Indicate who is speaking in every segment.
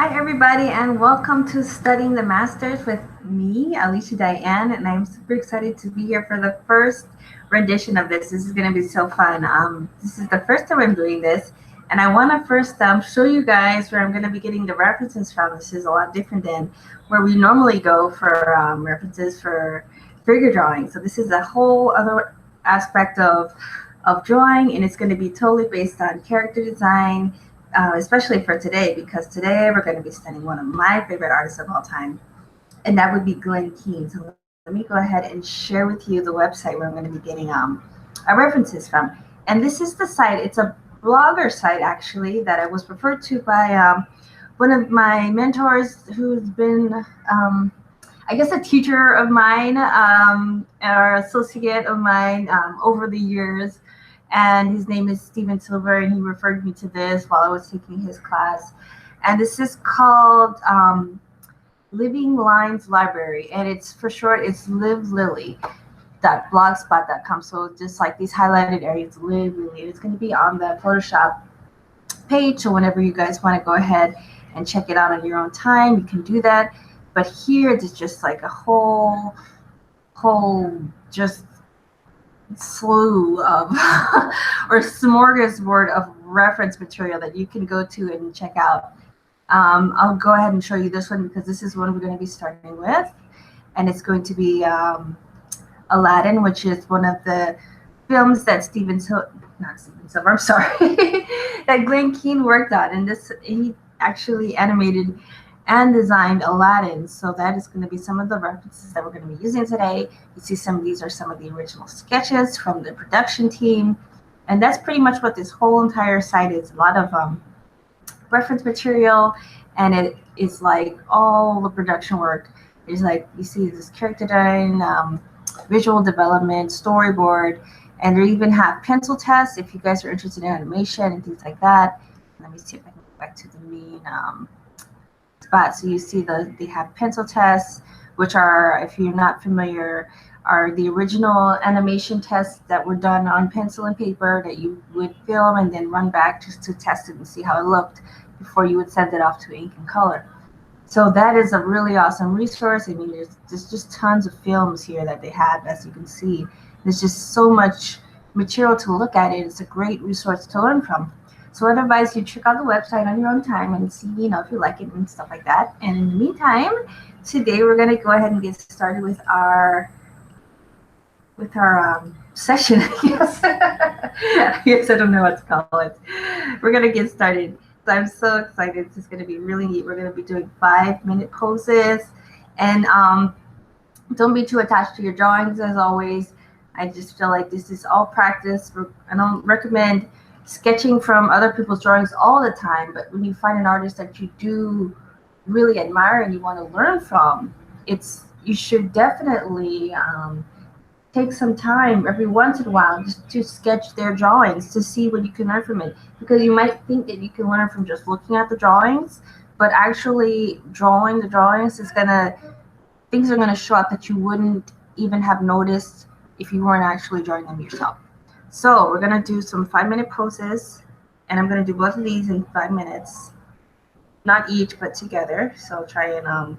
Speaker 1: Hi, everybody, and welcome to Studying the Masters with me, Alicia Dianne, and I'm super excited to be here for the first rendition of this. This is going to be so fun. This is the first time I'm doing this, and I want to first show you guys where I'm going to be getting the references from. This is a lot different than where we normally go for references for figure drawing. So this is a whole other aspect of drawing, and it's going to be totally based on character design, especially for today, because today we're going to be studying one of my favorite artists of all time, and that would be Glen Keane. So let me go ahead and share with you the website where I'm going to be getting our references from. And this is the site. It's a blogger site, actually, that I was referred to by one of my mentors who's been, I guess, a teacher of mine or associate of mine over the years, and his name is Steven Silver, and he referred me to this while I was taking his class. And this is called Living Lines Library, and it's for short, it's livelily.blogspot.com. So just like these highlighted areas, Live Lily. It's going to be on the Photoshop page, so whenever you guys want to go ahead and check it out on your own time, you can do that. But here, there's just like a whole just slew of or smorgasbord of reference material that you can go to and check out. I'll go ahead and show you this one because this is one we're going to be starting with, and it's going to be Aladdin, which is one of the films that I'm sorry, that Glen Keane worked on, and he actually animated and designed Aladdin. So that is going to be some of the references that we're going to be using today. You see these are some of the original sketches from the production team. And that's pretty much what this whole entire site is. A lot of reference material, and it is like all the production work. There's like, you see this character design, visual development, storyboard, and they even have pencil tests if you guys are interested in animation and things like that. Let me see if I can go back to the main spot. So you see they have pencil tests, which are, if you're not familiar, are the original animation tests that were done on pencil and paper that you would film and then run back just to test it and see how it looked before you would send it off to ink and color. So that is a really awesome resource. I mean, there's just tons of films here that they have, as you can see. There's just so much material to look at it. It's a great resource to learn from. So I'd advise you check out the website on your own time and see, if you like it and stuff like that. And in the meantime, today we're going to go ahead and get started with our session. Yes. Yes, I don't know what to call it. We're going to get started. So I'm so excited. This is going to be really neat. We're going to be doing 5-minute poses. And don't be too attached to your drawings, as always. I just feel like this is all practice. I don't recommend sketching from other people's drawings all the time, but when you find an artist that you do really admire and you want to learn from, you should definitely take some time every once in a while just to sketch their drawings to see what you can learn from it. Because you might think that you can learn from just looking at the drawings, but actually drawing the drawings things are gonna show up that you wouldn't even have noticed if you weren't actually drawing them yourself. So we're gonna do some 5-minute poses, and I'm gonna do both of these in 5 minutes, not each, but together. So I'll try and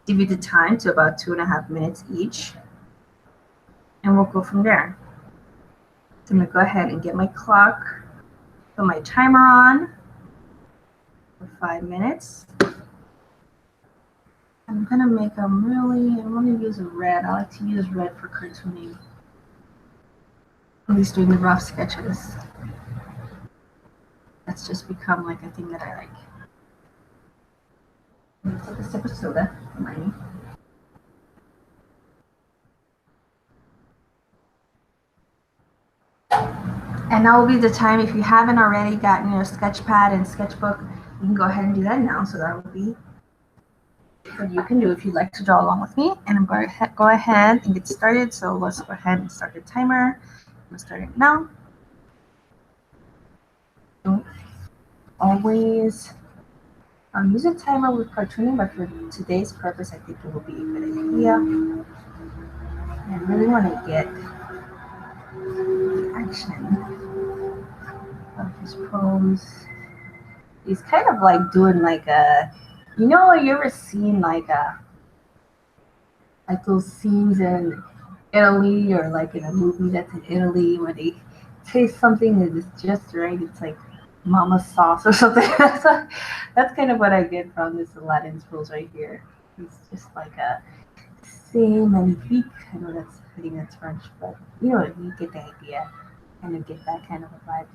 Speaker 1: divvy the time to about 2.5 minutes each, and we'll go from there. So I'm gonna go ahead and get my clock, put my timer on for 5 minutes. I'm gonna make them I'm gonna use a red. I like to use red for cartooning, at least doing the rough sketches. That's just become like a thing that I like. I'm gonna take a sip of soda, remind me. And now will be the time, if you haven't already gotten your sketch pad and sketchbook, you can go ahead and do that now. So that will be what you can do if you'd like to draw along with me. And I'm going to go ahead and get started. So let's go ahead and start the timer. I'm going to start it now. Don't always use a timer with cartooning, but for today's purpose, I think it will be a good idea. And I really want to get the action of his pose. he's kind of like doing like a, you know, you ever seen like those scenes in Italy or like in a movie that's in Italy where they taste something that is just right. It's like mama sauce or something. That's kind of what I get from this Aladdin's rules right here. It's just like a same magnifique. I know that's French, but you know, you get the idea. Kind of get that kind of a vibe.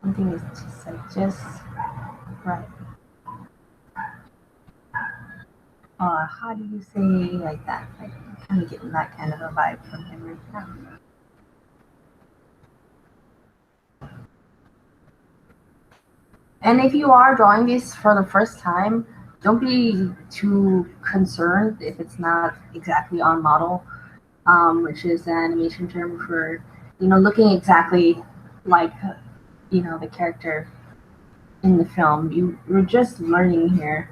Speaker 1: Something is just like just right. How do you say like that? Like kind of getting that kind of a vibe from him right now. And if you are drawing this for the first time, don't be too concerned if it's not exactly on model, which is an animation term for, you know, looking exactly like, you know, the character in the film. We're just learning here.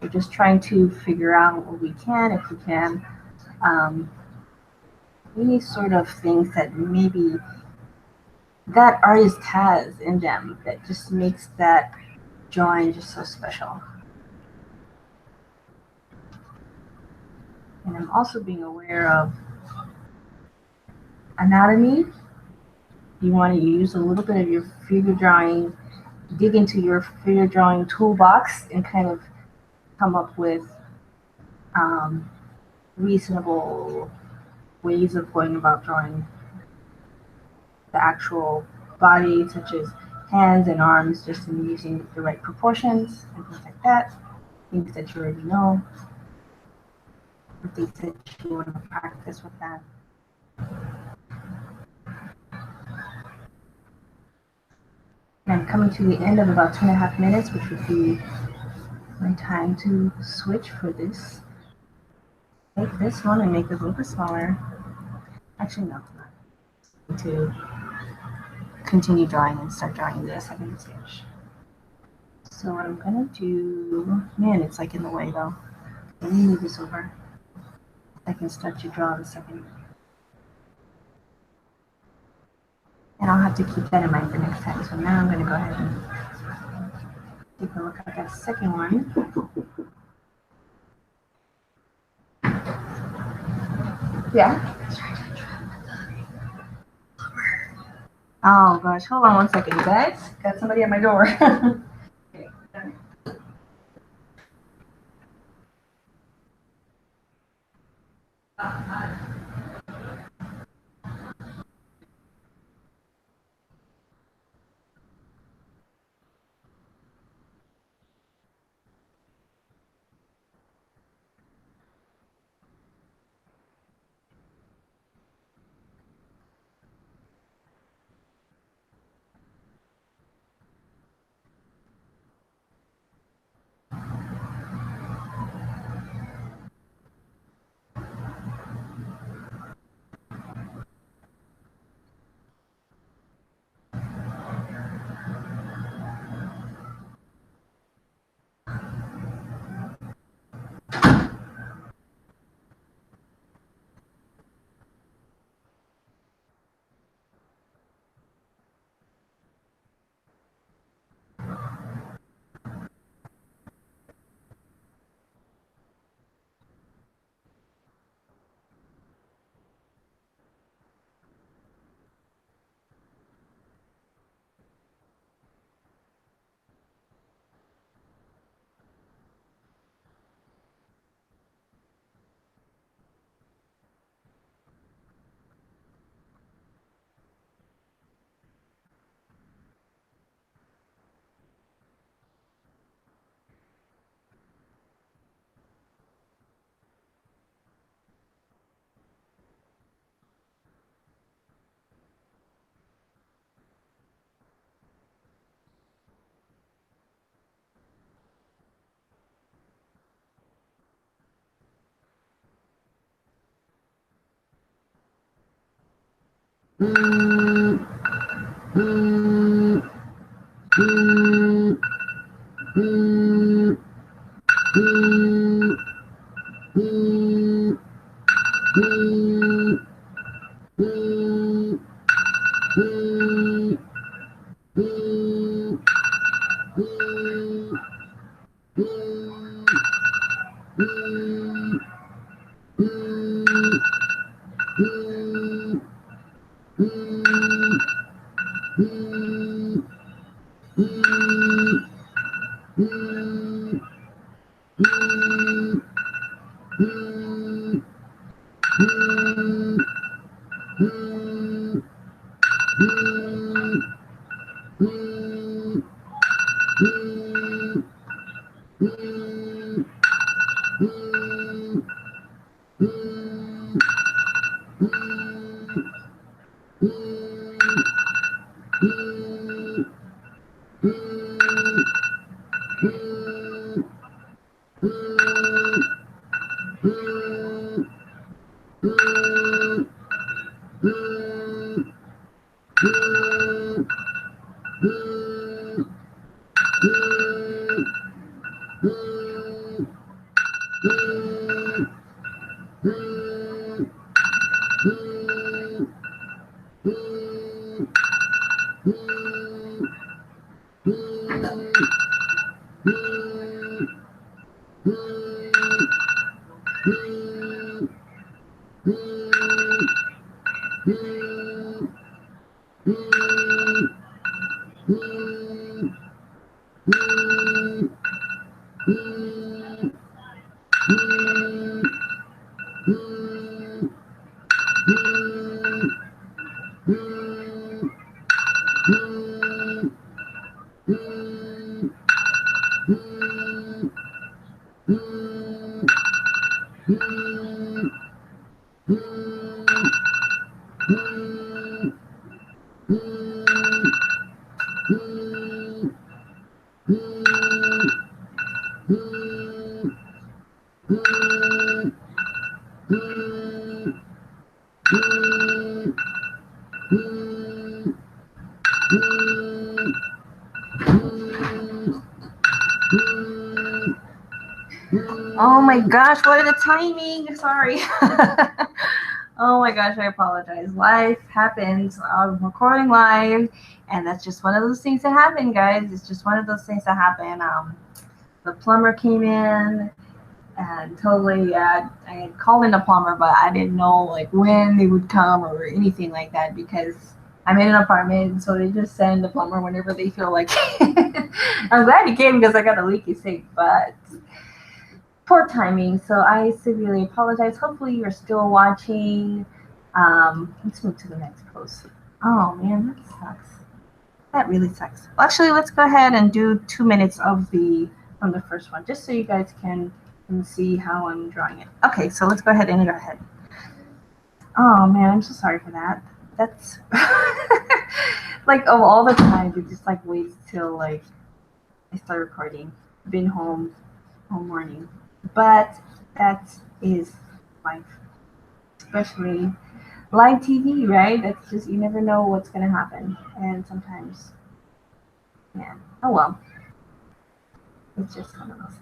Speaker 1: We're just trying to figure out what we can, if we can. Any sort of things that maybe that artist has in them that just makes that drawing just so special. And I'm also being aware of anatomy. You want to use a little bit of your figure drawing, dig into your figure drawing toolbox and kind of come up with reasonable ways of going about drawing the actual body, such as hands and arms, just in using the right proportions and things like that. Things that you already know, things that you want to practice with that. And I'm coming to the end of about 2.5 minutes, which would be my time to switch for this. Take this one and make it a little bit smaller. Actually, no, not. To continue drawing and start drawing the second stage. So what I'm gonna do, man, it's like in the way though. Let me move this over. I can start to draw the second. And I'll have to keep that in mind for next time. So now I'm gonna go ahead and take a look at that second one. Yeah. Oh gosh, hold on one second, you guys. Got somebody at my door. Okay. Oh my gosh, what are the timing? Sorry. Oh my gosh, I apologize. Life happens. I'm recording live, and that's just one of those things that happen, guys. It's just one of those things that happen. The plumber came in, and totally, I had called in the plumber, but I didn't know like when they would come or anything like that because I'm in an apartment, so they just send the plumber whenever they feel like. I'm glad he came because I got a leaky sink, but poor timing. So I severely apologize. Hopefully you're still watching. Let's move to the next post. Oh man, that sucks. That really sucks. Well, actually, let's go ahead and do 2 minutes of from the first one, just so you guys can see how I'm drawing it. Okay, so let's go ahead and go ahead. Oh man, I'm so sorry for that. That's like of all the times, it just like waits till like I start recording. Been home all morning. But that is life, especially live TV, right? That's just, you never know what's going to happen. And sometimes, yeah, oh well. It's just one of those things.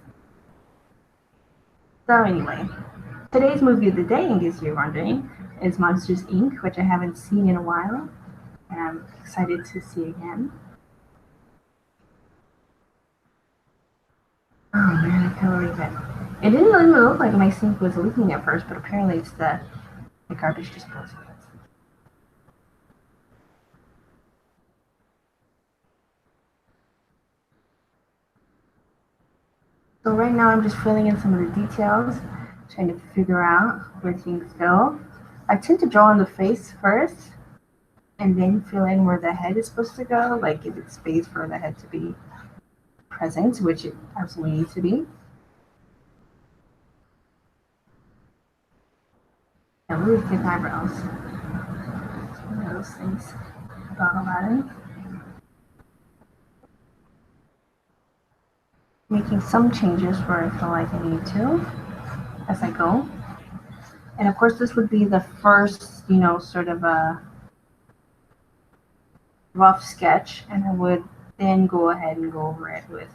Speaker 1: So anyway, today's movie of the day, in case you're wondering, is Monsters, Inc., which I haven't seen in a while. And I'm excited to see again. Oh man, I can't believe it. It didn't really look like my sink was leaking at first, but apparently it's the garbage disposal. So right now I'm just filling in some of the details, trying to figure out where things go. I tend to draw on the face first, and then fill in where the head is supposed to go, like give it space for the head to be present, which it absolutely needs to be. And really thick eyebrows. It's one of those things about Aladdin. Making some changes where I feel like I need to as I go. And of course, this would be the first, sort of a rough sketch, and I would then go ahead and go over it with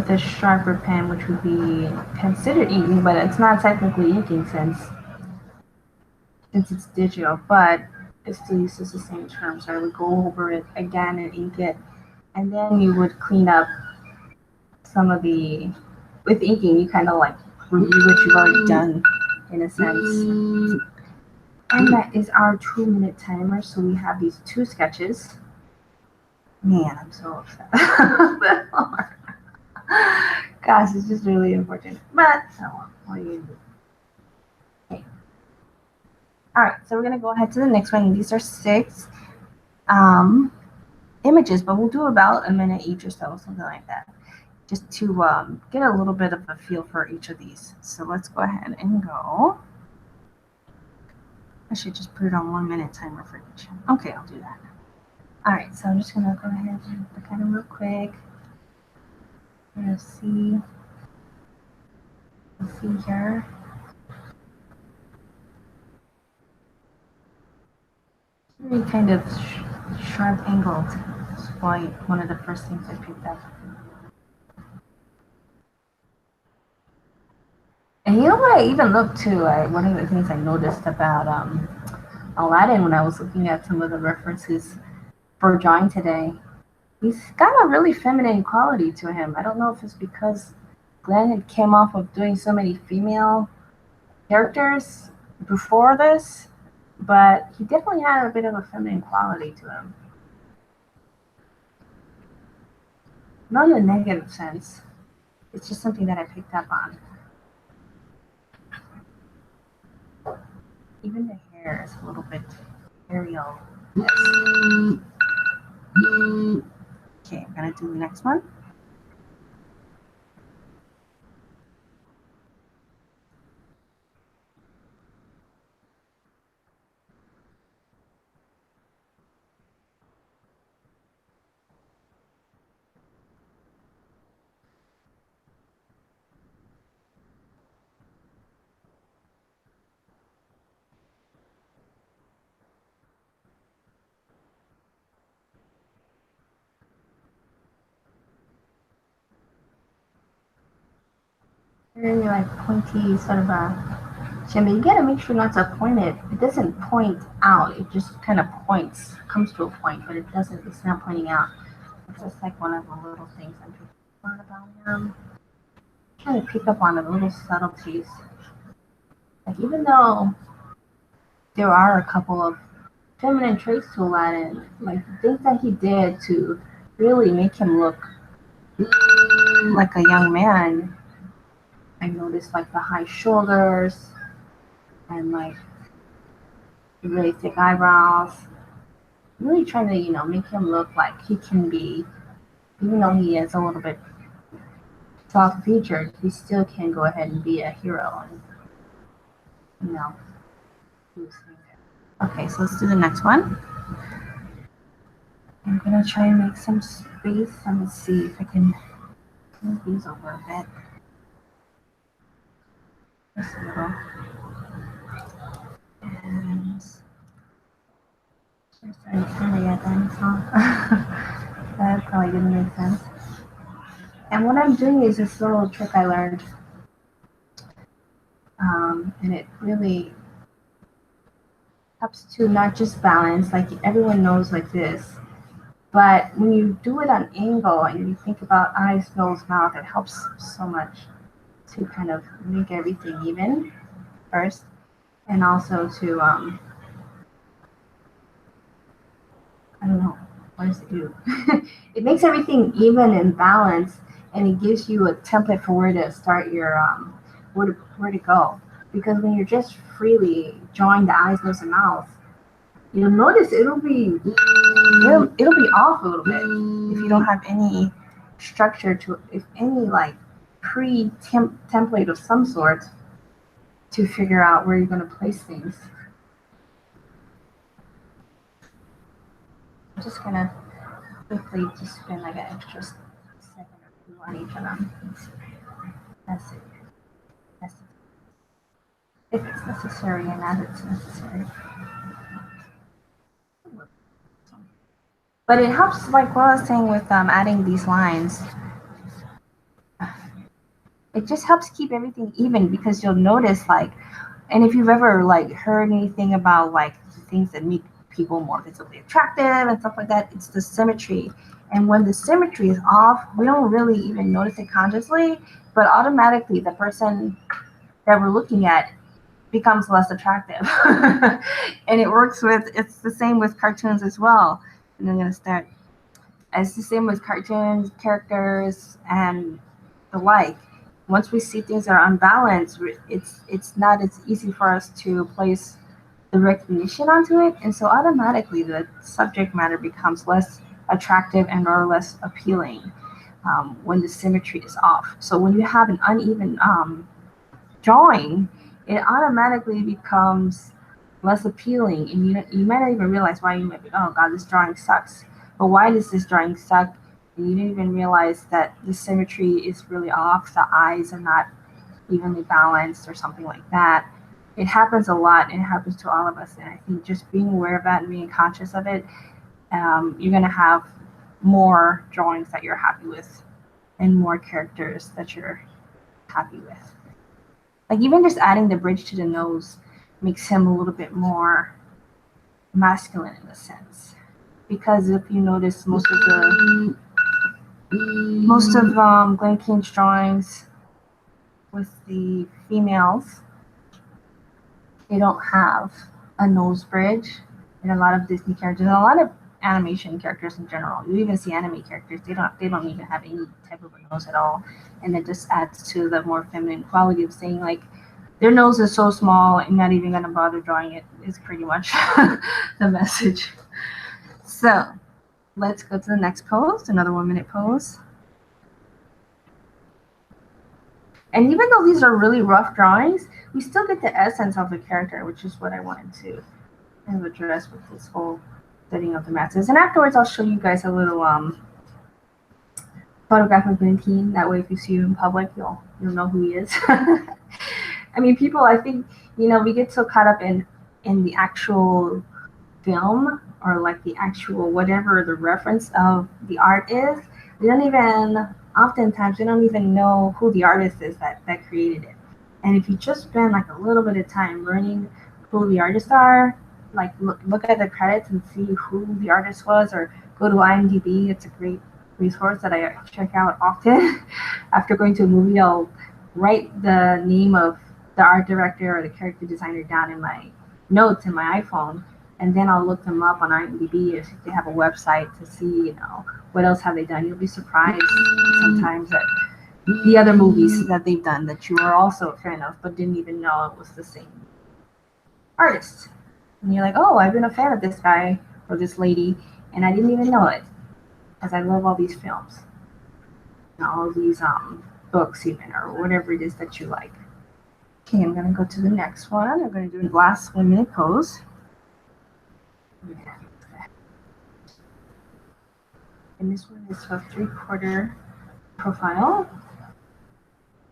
Speaker 1: a sharper pen, which would be considered inking, but it's not technically inking since it's digital. But it still uses the same term. So I would go over it again and ink it, and then you would clean up some of the, with inking, you kind of like review what you've already done in a sense. And that is our 2-minute timer. So we have these 2 sketches. Man, I'm so upset. Gosh, it's just really important. But oh, what do you do? Okay. All right, so we're gonna go ahead to the next one. These are 6 images, but we'll do about a minute each or so, something like that, just to get a little bit of a feel for each of these. So let's go ahead and go. I should just put it on 1-minute timer for each. Okay, I'll do that. All right, so I'm just gonna go ahead and look at them real quick. Let's see. Let's see here. Really kind of sharp angled. That's why one of the first things I picked up. And you know what I even looked to? One of the things I noticed about Aladdin when I was looking at some of the references for drawing today, he's got a really feminine quality to him. I don't know if it's because Glen had came off of doing so many female characters before this, but he definitely had a bit of a feminine quality to him. Not in a negative sense. It's just something that I picked up on. Even the hair is a little bit Ariel. Okay, I'm gonna do the next one. Very like pointy sort of a chin, but you gotta make sure not to point it. It doesn't point out. It just kind of points, comes to a point, but it doesn't. It's not pointing out. It's just like one of the little things I'm thinking about him. I'm trying to pick up on the little subtleties. Like even though there are a couple of feminine traits to Aladdin, like the things that he did to really make him look like a young man. I noticed like the high shoulders and like really thick eyebrows. I'm really trying to, make him look like he can be, even though he is a little bit soft featured, he still can go ahead and be a hero and, Okay, so let's do the next one. I'm gonna try and make some space. Let me see if I can move these over a bit. Just a little. And sorry, kind of yet then, so that probably didn't make sense. And what I'm doing is this little trick I learned, and it really helps to not just balance, like everyone knows like this, but when you do it on angle and you think about eyes, nose, mouth, it helps so much to kind of make everything even first, and also to I don't know, what does it do? It makes everything even and balanced, and it gives you a template for where to start your where to go. Because when you're just freely drawing the eyes, nose, and mouth, you'll notice it'll be off a little bit if you don't have any structure to, if any like template of some sort to figure out where you're going to place things. I'm just going to quickly just spend like an extra second or two on each of them. That's it. That's it. If it's necessary and as it's necessary. But it helps, like what I was saying with adding these lines. It just helps keep everything even, because you'll notice like, and if you've ever like heard anything about like things that make people more visibly attractive and stuff like that. It's the symmetry. And when the symmetry is off, we don't really even notice it consciously, but automatically the person that we're looking at becomes less attractive. And it works with, it's the same with cartoons as well. And I'm going to start. It's the same with cartoons, characters, and the like. Once we see things that are unbalanced, it's not as easy for us to place the recognition onto it, and so automatically the subject matter becomes less attractive and or less appealing when the symmetry is off. So when you have an uneven drawing, it automatically becomes less appealing, and you might not even realize why. You might be, oh god, this drawing sucks. But why does this drawing suck? And you didn't even realize that the symmetry is really off. The eyes are not evenly balanced or something like that. It happens a lot, and it happens to all of us. And I think just being aware of that and being conscious of it, you're going to have more drawings that you're happy with and more characters that you're happy with. Like even just adding the bridge to the nose makes him a little bit more masculine in a sense. Because if you notice, most of Glen Keane's drawings with the females, they don't have a nose bridge. And a lot of Disney characters, and a lot of animation characters in general, you even see anime characters, they don't even have any type of a nose at all. And it just adds to the more feminine quality of saying like their nose is so small and not even gonna bother drawing it is pretty much the message. So let's go to the next pose, another 1 minute pose. And even though these are really rough drawings, we still get the essence of the character, which is what I wanted to address with this whole studying of the masses. And afterwards, I'll show you guys a little photograph of Glen Keane. That way, if you see him in public, you'll know who he is. I mean, people, I think, we get so caught up in the actual film, or like the actual whatever the reference of the art is. Oftentimes we don't even know who the artist is that created it. And if you just spend like a little bit of time learning who the artists are, like look at the credits and see who the artist was, or go to IMDb. It's a great resource that I check out often. After going to a movie, I'll write the name of the art director or the character designer down in my notes in my iPhone, and then I'll look them up on IMDb if they have a website to see, what else have they done. You'll be surprised sometimes at the other movies that they've done that you are also a fan of, but didn't even know it was the same artist. And you're like, oh, I've been a fan of this guy or this lady, and I didn't even know it, because I love all these films, all these books even, or whatever it is that you like. Okay, I'm going to go to the next one. I'm going to do the last 1 minute pose. And this one is a 3/4 profile.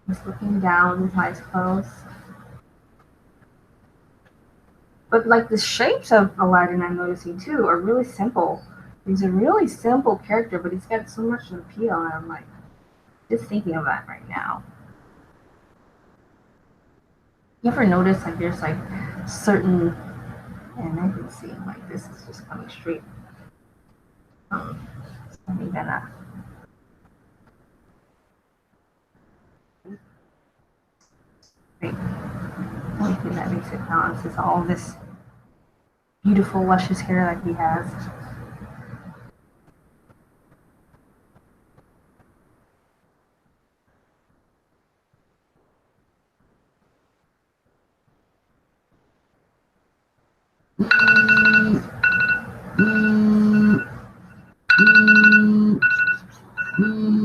Speaker 1: Just looking down with eyes closed. But like the shapes of Aladdin, I'm noticing too, are really simple. He's a really simple character, but he's got so much appeal, and I'm like just thinking of that right now. You ever notice like there's like certain, and I can see like this is just coming straight. I'm gonna great. Only thing that makes it balance is all this beautiful, luscious hair that he has.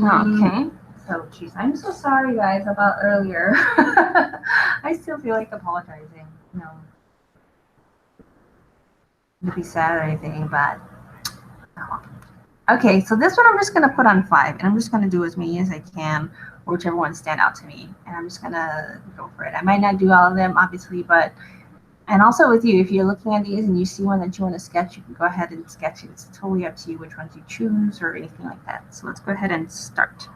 Speaker 1: Okay, so geez, I'm so sorry guys about earlier. I still feel like apologizing. To be sad or anything, but okay, so this one I'm just gonna put on 5, and I'm just gonna do as many as I can, or whichever ones stand out to me, and I'm just gonna go for it. I might not do all of them, obviously, but and also with you, if you're looking at these and you see one that you want to sketch, you can go ahead and sketch it. It's totally up to you which ones you choose or anything like that. So let's go ahead and start.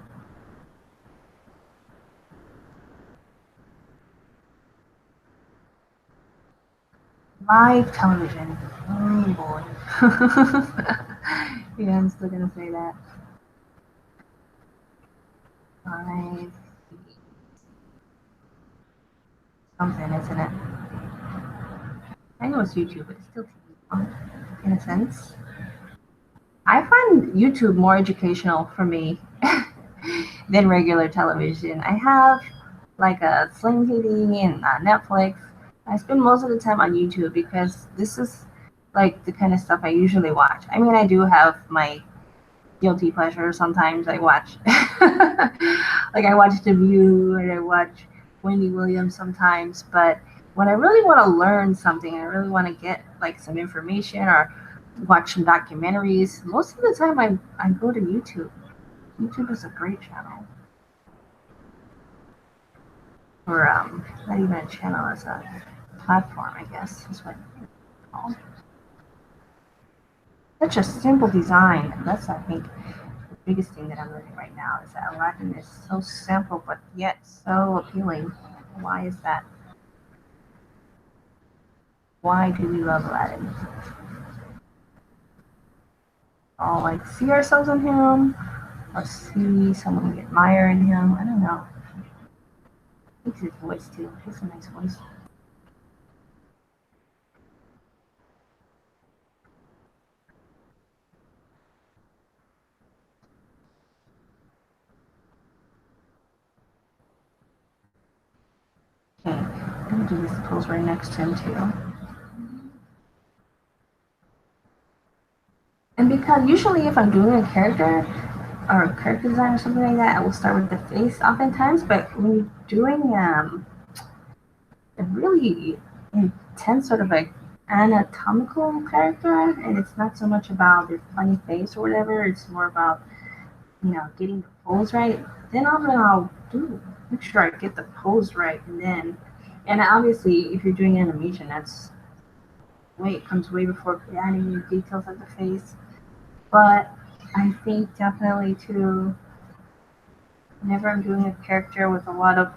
Speaker 1: Live television. Oh boy. Yeah, I'm still gonna say that. Live something, isn't it? I know it's YouTube, but it's still TV, in a sense. I find YouTube more educational for me than regular television. I have like a Sling TV and Netflix. I spend most of the time on YouTube because this is like the kind of stuff I usually watch. I mean, I do have my guilty pleasure. Sometimes I watch, like I watch The View and I watch Wendy Williams sometimes. But when I really want to learn something, I really want to get like some information or watch some documentaries. Most of the time, I go to YouTube. YouTube is a great channel, or not even a channel, it's a platform, I guess is what it's called. Such a simple design. That's I think the biggest thing that I'm learning right now is that Aladdin is so simple but yet so appealing. Why is that? Why do we love Aladdin? All like see ourselves in him, or see someone we admire in him. I don't know. I think his voice too. He has a nice voice. Okay, I'm gonna do this pose right next to him too. And because usually if I'm doing a character or a character design or something like that, I will start with the face oftentimes. But when you're doing a really intense sort of like anatomical character, and it's not so much about the funny face or whatever, it's more about, getting the pose right, then I'll do make sure I get the pose right, and obviously if you're doing animation, that's way it comes way before adding the details of the face. But I think definitely too, whenever I'm doing a character with a lot of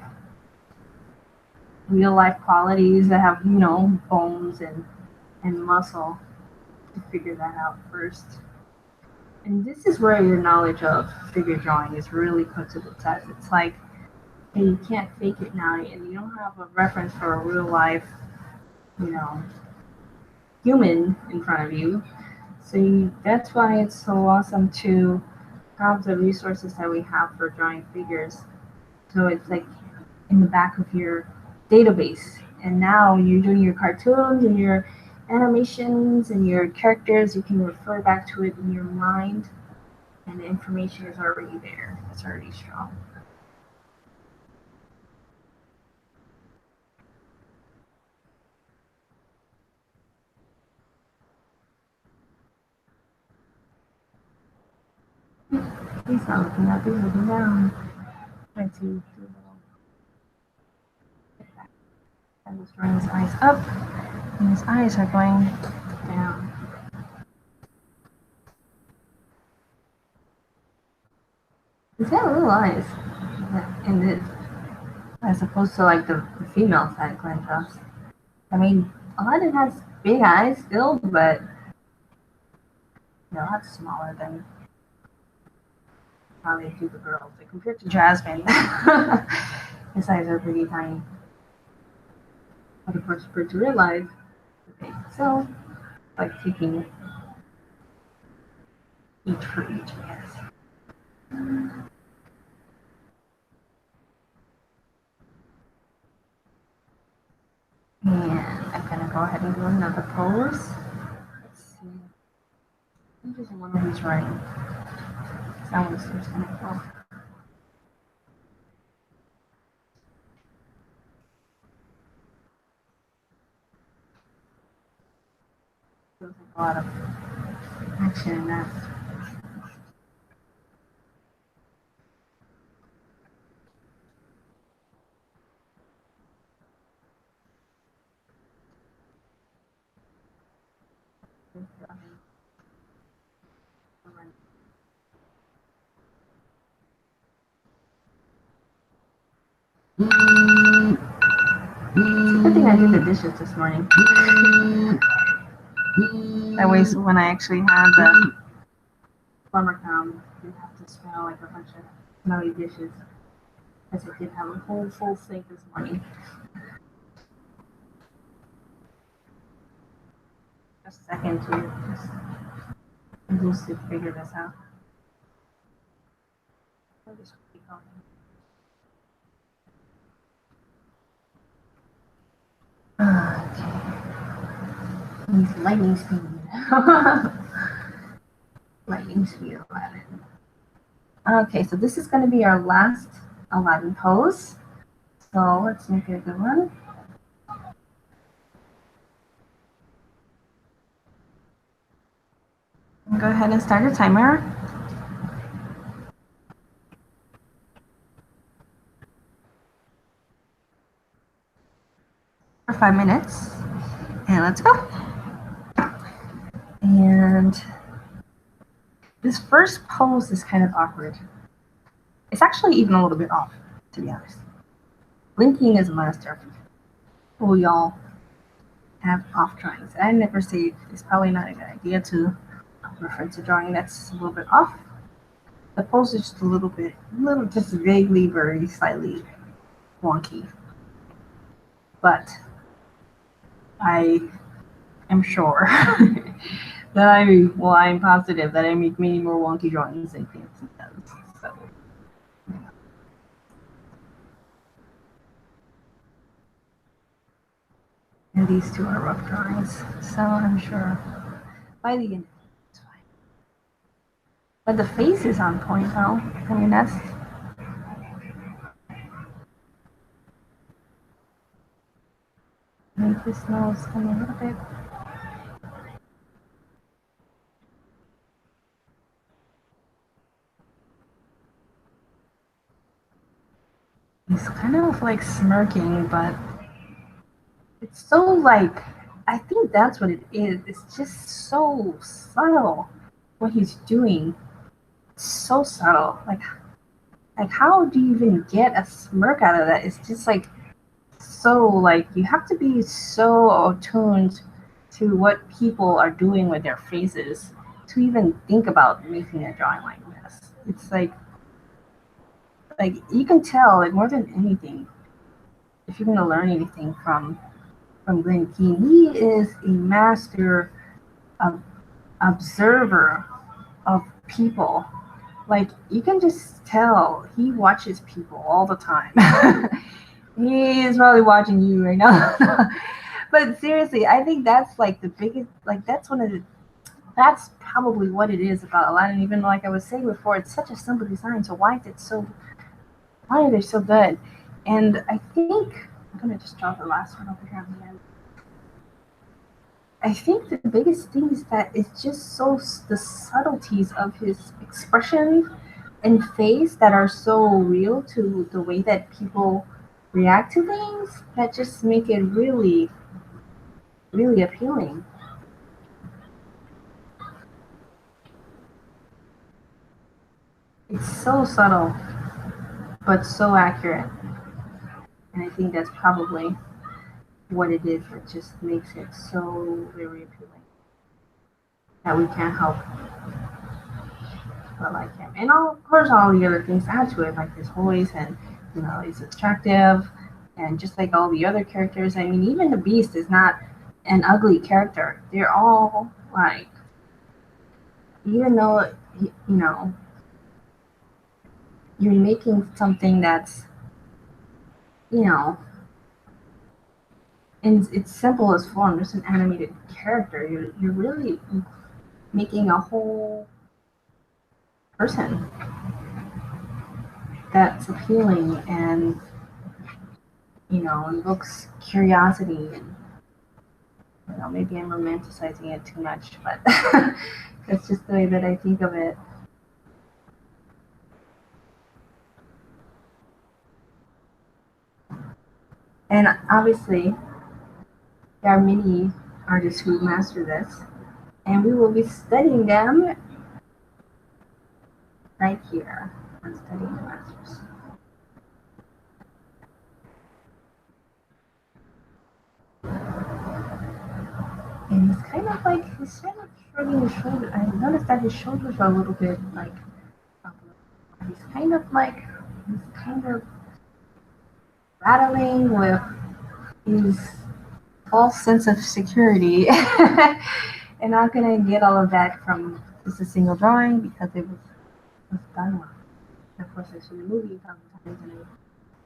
Speaker 1: real life qualities that have, bones and muscle, to figure that out first. And this is where your knowledge of figure drawing is really put to the test. It's like, hey, you can't fake it now, and you don't have a reference for a real life, you know, human in front of you. So that's why it's so awesome to have the resources that we have for drawing figures. So it's like in the back of your database. And now you're doing your cartoons and your animations and your characters, you can refer back to it in your mind, and the information is already there. It's already strong. He's not looking up, he's looking down. Trying to do a little and just drawing his eyes up, and his eyes are going down. He's got little eyes, and it, as opposed to like the female side Glen does. I mean, Aladdin has big eyes still, but that's smaller than how they do the girls. Like, compared to Jasmine, his eyes are pretty tiny. But of course, for to realize, okay, so like taking each for each, I guess. And I'm gonna go ahead and do another pose. Let's see. I'm just one of these running. That one's just gonna go. Feels like a lot of action in that. Good thing I did the dishes this morning. That way, so when I actually had the plumber come, I didn't have to smell like a bunch of smelly dishes. Because I did have a whole full sink this morning. Just a second to just figure this out. I'll just keep going. Okay. Needs lightning speed. Lightning speed Aladdin. Okay, so this is going to be our last Aladdin pose. So let's make it a good one. Go ahead and start a timer. For 5 minutes. And let's go. And this first pose is kind of awkward. It's actually even a little bit off, to be honest. Glen Keane is a master. We all have off drawings. I never say it's probably not a good idea to reference a drawing that's a little bit off. The pose is just a little bit, just vaguely, very slightly wonky. But I am sure that I'm positive that I make many more wonky drawings than Fancy does. So. And these two are rough drawings, so I'm sure by the end it's fine. But the face is on point though. I mean, that's make this nose come a little bit. He's kind of like smirking, but it's so like, I think that's what it is. It's just so subtle what he's doing. It's so subtle. Like how do you even get a smirk out of that? It's just like so like you have to be so attuned to what people are doing with their faces to even think about making a drawing like this. It's like you can tell, like, more than anything, if you're going to learn anything from Glen Keane, he is a master of observer of people. Like, you can just tell he watches people all the time. He is probably watching you right now. But seriously, I think that's like the biggest, like that's probably what it is about Aladdin. Even like I was saying before, it's such a simple design. So why are they so good? And I think I'm gonna just draw the last one over here on the end. I think the biggest thing is that it's just the subtleties of his expression and face that are so real to the way that people react to things that just make it really, really appealing. It's so subtle, but so accurate. And I think that's probably what it is that just makes it so very appealing that we can't help but like him. And of course, all the other things add to it, like his voice, and he's attractive, and just like all the other characters. I mean, even the Beast is not an ugly character. They're all like, even though you're making something that's in its simplest form, just an animated character, you're really making a whole person that's appealing and invokes curiosity. And maybe I'm romanticizing it too much, but that's just the way that I think of it. And obviously, there are many artists who master this, and we will be studying them right here on Studying the Masters. And he's kind of shrugging his shoulders. I noticed that his shoulders are a little bit like up. He's kind of rattling with his false sense of security. And I'm gonna get all of that from just a single drawing because it was done well. Of course, I've seen the movie a thousand times and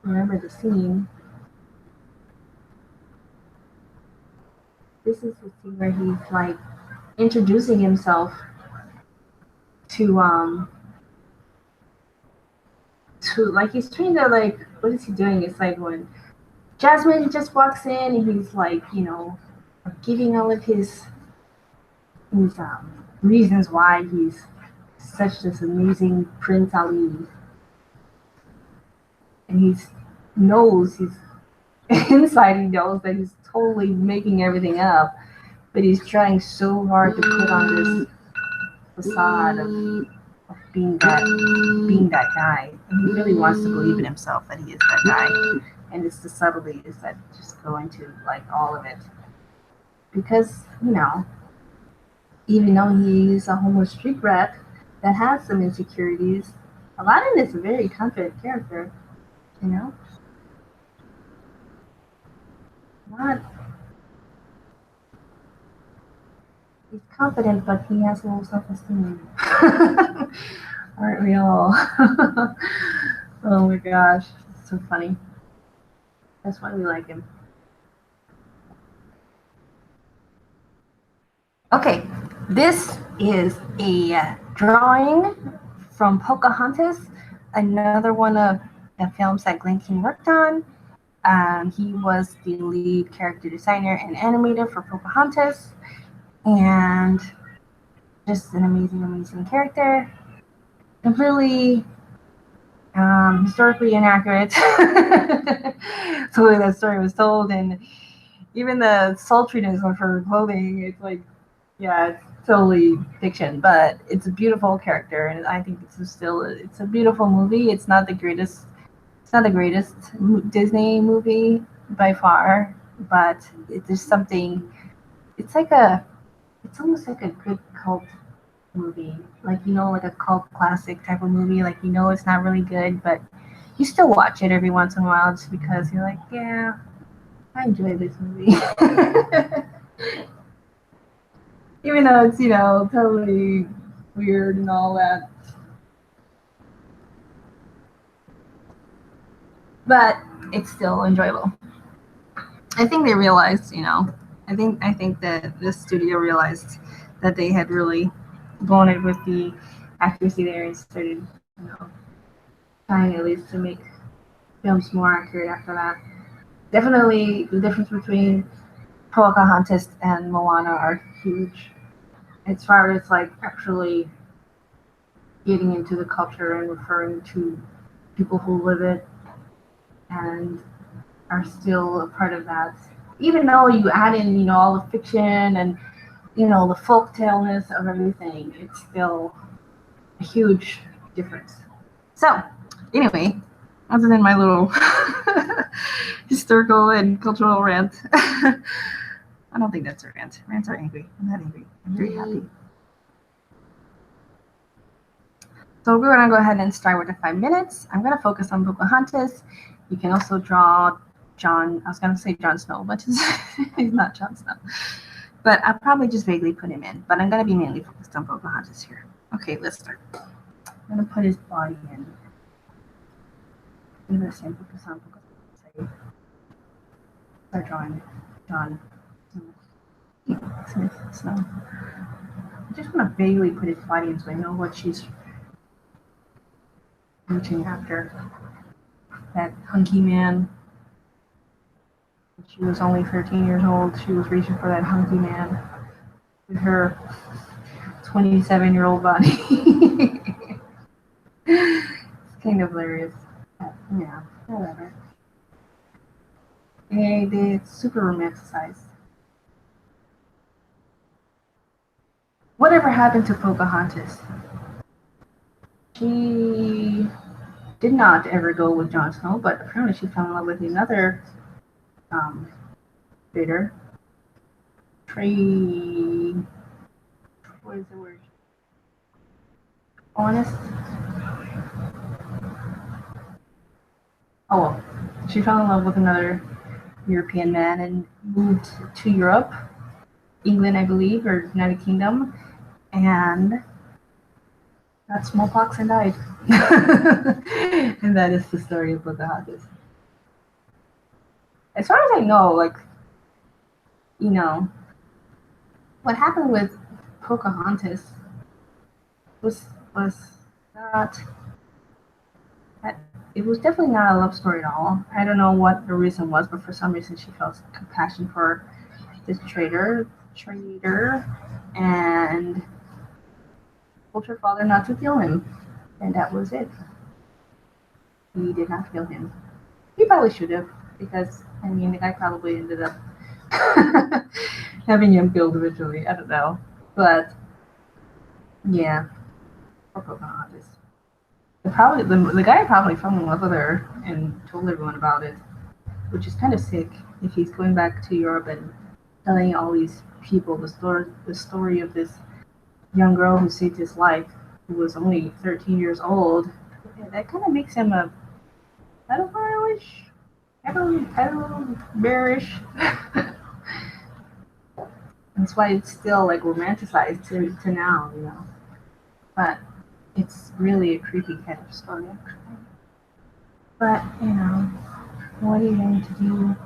Speaker 1: I remember the scene. This is the scene where he's like introducing himself to like he's trying to like, what is he doing? It's like when Jasmine just walks in and he's like, you know, giving all of his reasons why he's such this amazing Prince Ali, and he's inside he knows that he's totally making everything up, but he's trying so hard to put on this facade of being that guy, and he really wants to believe in himself that he is that guy, and it's the subtleties that just go into like all of it, because you know, even though he's a homeless street rat that has some insecurities, Aladdin is a very confident character, you know. He's confident, but he has low self-esteem. Aren't we all? Oh my gosh, it's so funny. That's why we like him. Okay, this is a drawing from Pocahontas, another one of the films that Glen Keane worked on. He was the lead character designer and animator for Pocahontas, and just an amazing character. Completely historically inaccurate. The way that story was told, and even the sultriness of her clothing, it's like, yeah, it's totally fiction, but it's a beautiful character, and I think it's a beautiful movie. It's not the greatest Disney movie by far, but there's something. It's almost like a good cult movie, like, you know, like a cult classic type of movie. Like, you know, it's not really good, but you still watch it every once in a while just because you're like, yeah, I enjoy this movie. Even though it's, you know, totally weird and all that. But it's still enjoyable. I think they realized, you know, I think that the studio realized that they had really blown it with the accuracy there and started, you know, trying at least to make films more accurate after that. Definitely the difference between Pocahontas and Moana are huge as far as like actually getting into the culture and referring to people who live it and are still a part of that. Even though you add in, you know, all the fiction and, you know, the folktale-ness of everything, it's still a huge difference. So, anyway, other than my little historical and cultural rant, I don't think that's a rant. Rants are angry. I'm not angry. I'm very happy. So we're going to go ahead and start with the 5 minutes. I'm going to focus on Pocahontas. You can also draw I was going to say Jon Snow, but he's not Jon Snow. But I'll probably just vaguely put him in. But I'm going to be mainly focused on Pocahontas here. Okay, let's start. I'm going to put his body in. I'm going to say focus on Pocahontas. Start drawing Jon Smith Snow. I just want to vaguely put his body in so I know what she's reaching after. That hunky man. She was only 13 years old. She was reaching for that hunky man with her 27-year-old body. It's kind of hilarious. Yeah, whatever. It's super romanticized. Whatever happened to Pocahontas? She did not ever go with Jon Snow, but apparently she fell in love with another bidder. tree. What is the word? Honest. Oh, well, she fell in love with another European man and moved to Europe, England, I believe, or United Kingdom, and got smallpox and died. And that is the story of Pocahontas. As far as I know, like, you know, what happened with Pocahontas was not that. It was definitely not a love story at all. I don't know what the reason was, but for some reason she felt compassion for this trader, and told her father not to kill him, and that was it. He did not kill him. He probably should have, because I mean the guy probably ended up having him killed eventually. I don't know, but yeah, poor Pocahontas. The guy probably fell in love with her and told everyone about it, which is kind of sick. If he's going back to Europe and telling all these people the story of this young girl who saved his life, who was only 13 years old, yeah, that kind of makes him a pedophile-ish, bearish. That's why it's still like romanticized to now, you know. But it's really a creepy kind of story. But you know, what are you going to do?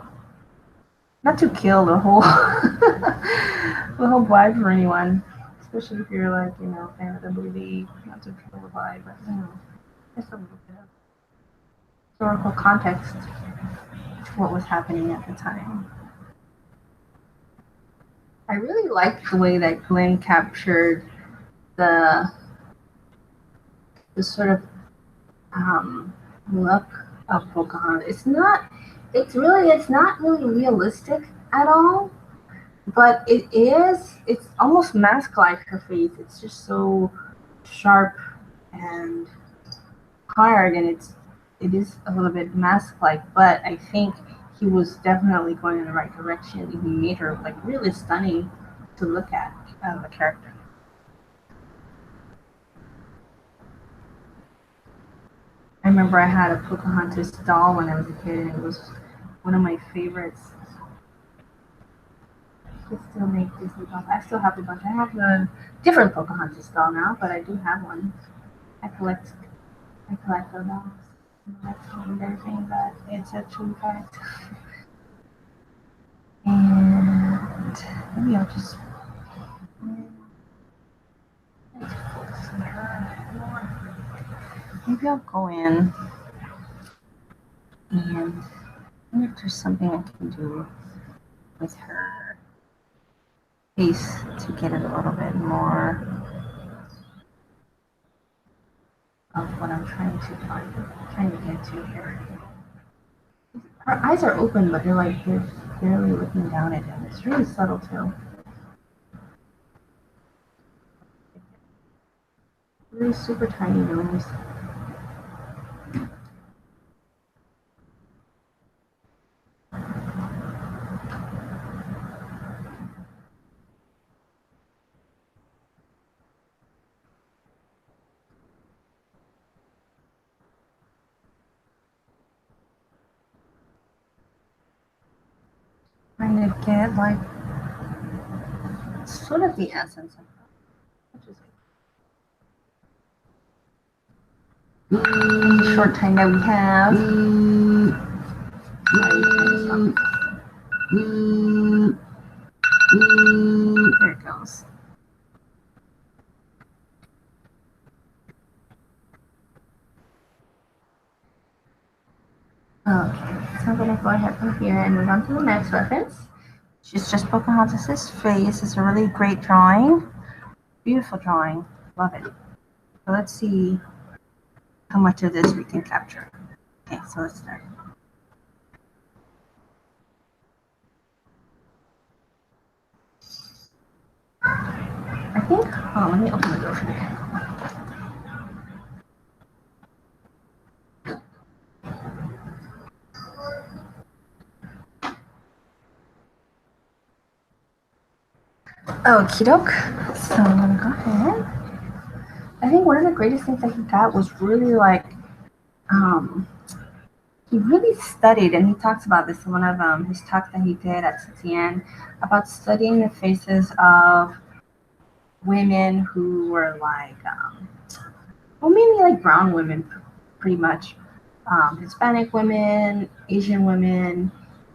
Speaker 1: Not to kill the whole the whole vibe for anyone, especially if you're like, you know, fan of the movie. Not to kill the vibe, but you know, just a little bit of historical context to what was happening at the time. I really liked the way that Glen captured the sort of look of Pocahontas. It's not really realistic at all, but it's almost mask-like her face. It's just so sharp and hard, and it is a little bit mask-like, but I think he was definitely going in the right direction. He made her like really stunning to look at as a character. I remember I had a Pocahontas doll when I was a kid, and it was one of my favorites. I still make Disney dolls. I still have a bunch. I have a different Pocahontas doll now, but I do have one. I collect the dolls. That's everything, but it's a true fact. And maybe I'll just maybe I'll go in and maybe if there's something I can do with her face to get it a little bit more of what I'm trying to get to here. Her eyes are open, but they're barely looking down at him. It's really subtle too. Really super tiny nose. Trying to get like sort of the essence of the short time that we have. There it goes. Okay, so I'm going to go ahead from here and move on to the next reference. It's just Pocahontas' face. It's a really great drawing. Beautiful drawing. Love it. So let's see how much of this we can capture. Okay, so let's start. I think, let me open the door for you. Okie doke. So I'm gonna go ahead. I think one of the greatest things that he got was really like, um, he really studied, and he talks about this in one of his talks that he did at CTN about studying the faces of women who were like, well, mainly like brown women, pretty much, Hispanic women, Asian women,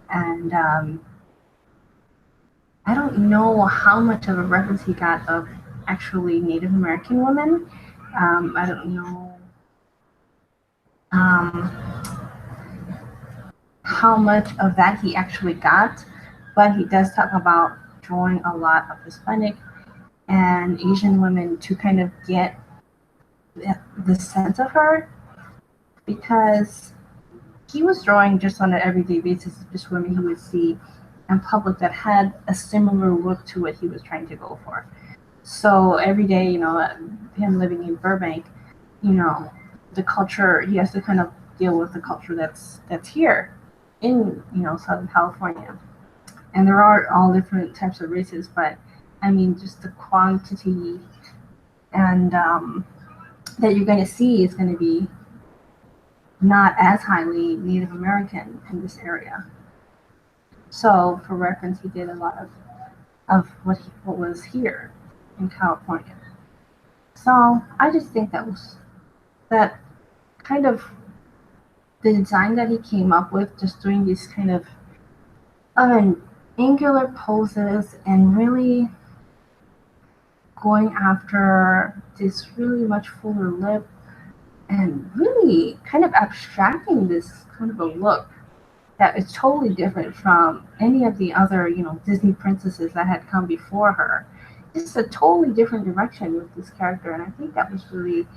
Speaker 1: and I don't know how much of a reference he got of actually Native American women. I don't know um, how much of that he actually got, but he does talk about drawing a lot of Hispanic and Asian women to kind of get the sense of her, because he was drawing just on an everyday basis, just women he would see in public that had a similar look to what he was trying to go for. So every day, him living in Burbank, you know, the culture, he has to kind of deal with the culture that's here in, Southern California. And there are all different types of races, but I mean, just the quantity and that you're going to see is going to be not as highly Native American in this area. So, for reference, he did a lot of what was here in California. So, I just think that kind of the design that he came up with, just doing these kind of angular poses and really going after this really much fuller lip and really kind of abstracting this kind of a look that is totally different from any of the other, Disney princesses that had come before her. It's a totally different direction with this character, and I think that was really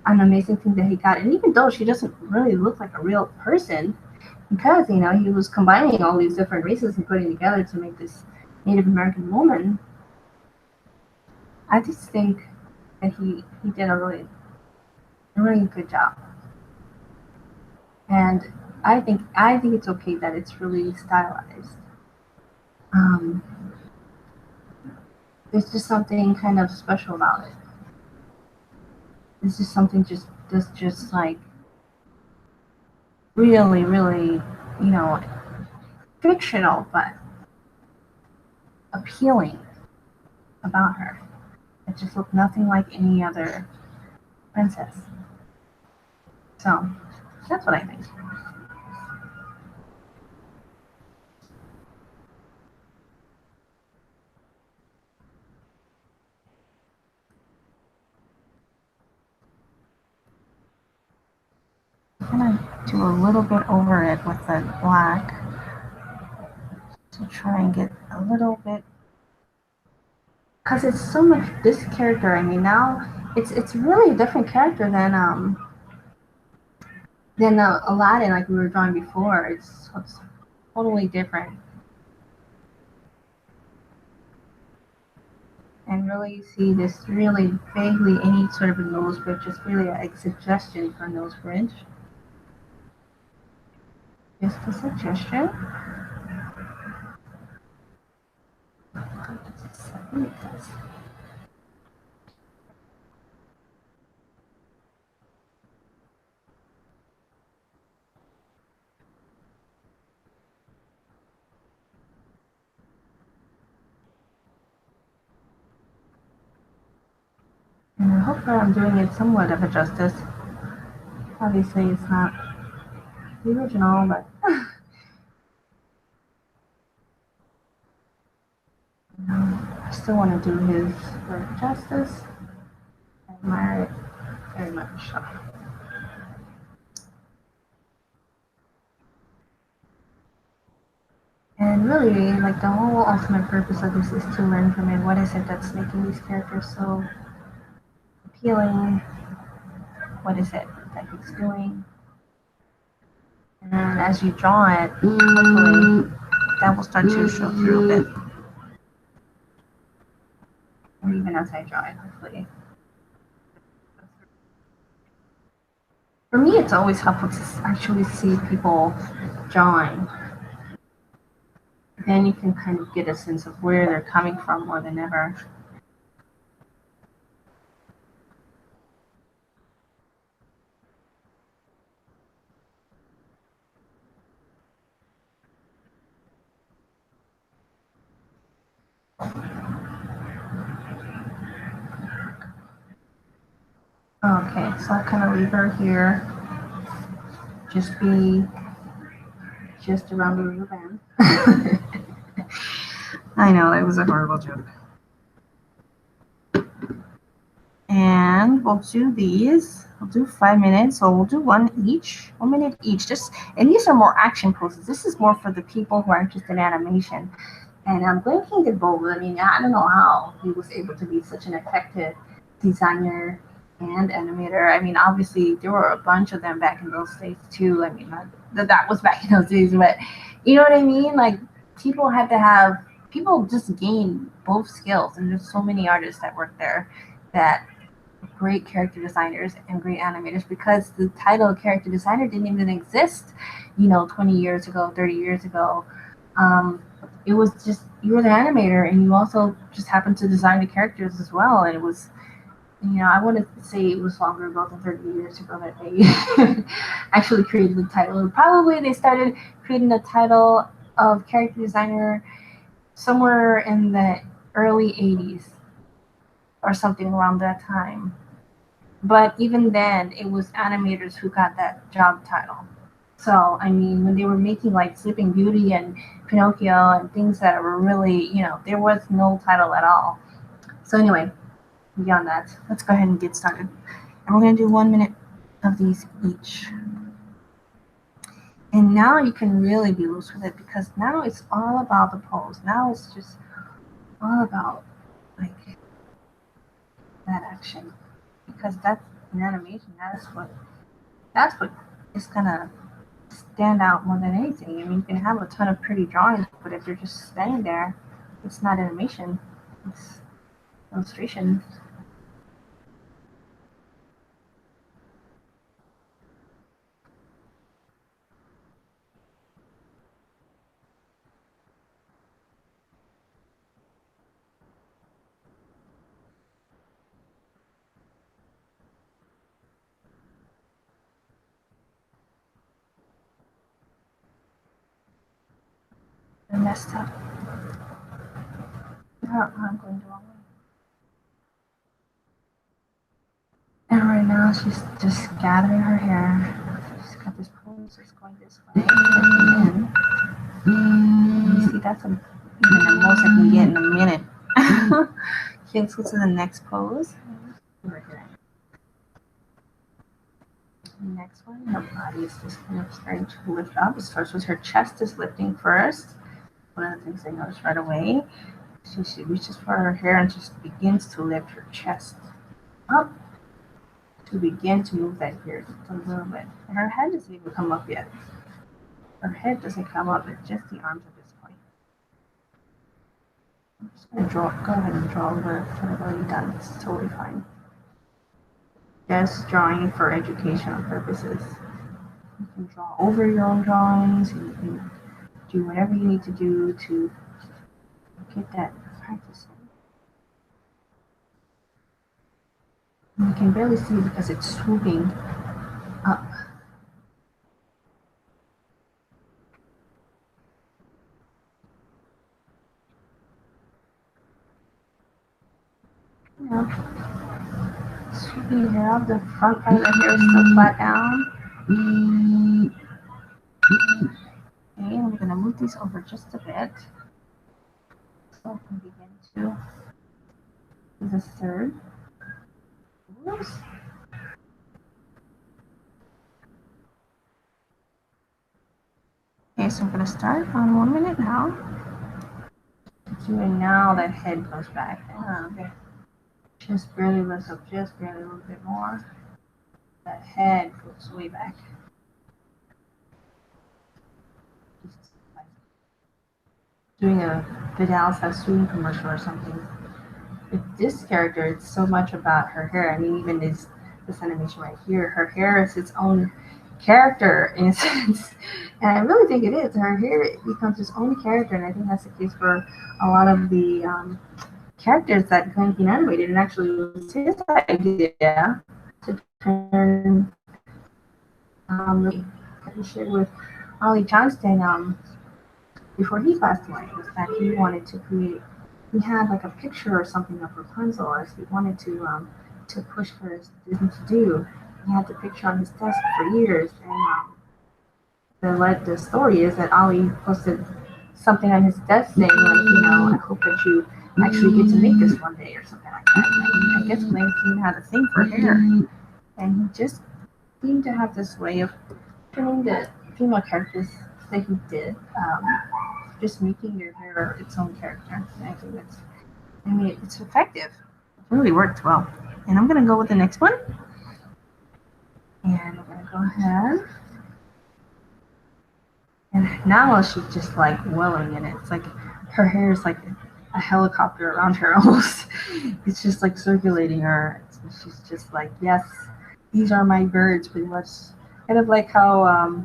Speaker 1: an amazing thing that he got. And even though she doesn't really look like a real person, because he was combining all these different races and putting together to make this Native American woman, I just think that he did a really good job. And I think it's okay that it's really stylized. Um, there's just something kind of special about it. It's just something just like really, really, you know, fictional but appealing about her. It just looked nothing like any other princess. So that's what I think. I'm gonna do a little bit over it with the black to try and get a little bit, because it's so much this character. I mean, now it's really a different character than Aladdin, like we were drawing before. It's totally different, and really you see this really vaguely any sort of a nose bridge, just really a suggestion for a nose bridge. Just a suggestion. And I hope that I'm doing it somewhat of a justice. Obviously, it's not the original, but I still want to do his work justice. I admire it very much. And really, like the whole ultimate purpose of this is to learn from it. What is it that's making these characters so appealing? What is it that he's doing? And as you draw it, hopefully that will start to show through a bit. Or even as I draw it, hopefully. For me, it's always helpful to actually see people drawing. then you can kind of get a sense of where they're coming from more than ever. Okay, so I'll kind of leave her here. Just be just around the rubber band. I know, that was a horrible joke. And we'll do these. We'll do 5 minutes, so we'll do 1 minute each. And these are more action poses. This is more for the people who are interested in animation. And Glen Keane did both. I mean, I don't know how he was able to be such an effective designer and animator. I mean, obviously there were a bunch of them back in those days too. I mean, that was back in those days, but you know what I mean? Like people just gained both skills, and there's so many artists that work there that great character designers and great animators, because the title of character designer didn't even exist, 20 years ago, 30 years ago. It was just, you were the animator and you also just happened to design the characters as well. And it was, I wouldn't say it was longer ago than 30 years ago that they actually created the title. Probably they started creating the title of character designer somewhere in the early 80s or something around that time. But even then, it was animators who got that job title. So, I mean, when they were making like Sleeping Beauty and Pinocchio and things that were really, there was no title at all. So anyway, beyond that, let's go ahead and get started. And we're going to do 1 minute of these each. And now you can really be loose with it, because now it's all about the pose. Now it's just all about like that action, because that's an animation. That's what is gonna stand out more than anything. I mean, you can have a ton of pretty drawings, but if they're just standing there, it's not animation, it's illustration. I messed up. I'm going the wrong way. And right now she's just gathering her hair. She's got this pose that's going this way. And you see, that's even the most I can get in a minute. Let's go to the next pose. Over here. The next one, her body is just kind of starting to lift up. It starts with her chest is lifting first. One of the things I noticed right away. She reaches for her hair and just begins to lift her chest up to begin to move that hair just a little bit. And her head doesn't even come up yet. Her head doesn't come up, it's just the arms at this point. I'm just going to go ahead and draw over whatever you've done. It's totally fine. Just drawing for educational purposes. You can draw over your own drawings, and you can do whatever you need to do to get that practice in. You can barely see it because it's swooping up. Swooping your hair up, the front part of the hair is still flat down. Okay, and we're going to move these over just a bit. So I can begin to do the third. Oops. Okay, so I'm going to start on 1 minute now. And now that head goes back. Okay. Just barely lifts up, just barely a little bit more. That head goes way back. Doing a Vidal Sassoon commercial or something. With this character, it's so much about her hair. I mean, even this animation right here, her hair is its own character in a sense. And I really think it is. Her hair becomes its own character, and I think that's the case for a lot of the characters that Glen Keane animated. And actually, it was his idea to turn that he shared with Ollie Johnston before he passed away. Was that he wanted to create. He had like a picture or something of Rapunzel as he wanted to push for Disney to do. He had the picture on his desk for years, and the story is that Ollie posted something on his desk saying like, I hope that you actually get to make this one day or something like that. And I guess Glen Keane had a thing for hair, and he just seemed to have this way of turning the female characters that he did, just making their hair its own character. And I think it's effective. It really worked well. And I'm gonna go with the next one. And we're gonna go ahead. And now she's just like welling in it. It's like her hair is like a helicopter around her almost. It's just like circulating her. She's just like, yes, these are my birds, pretty much. Kind of like how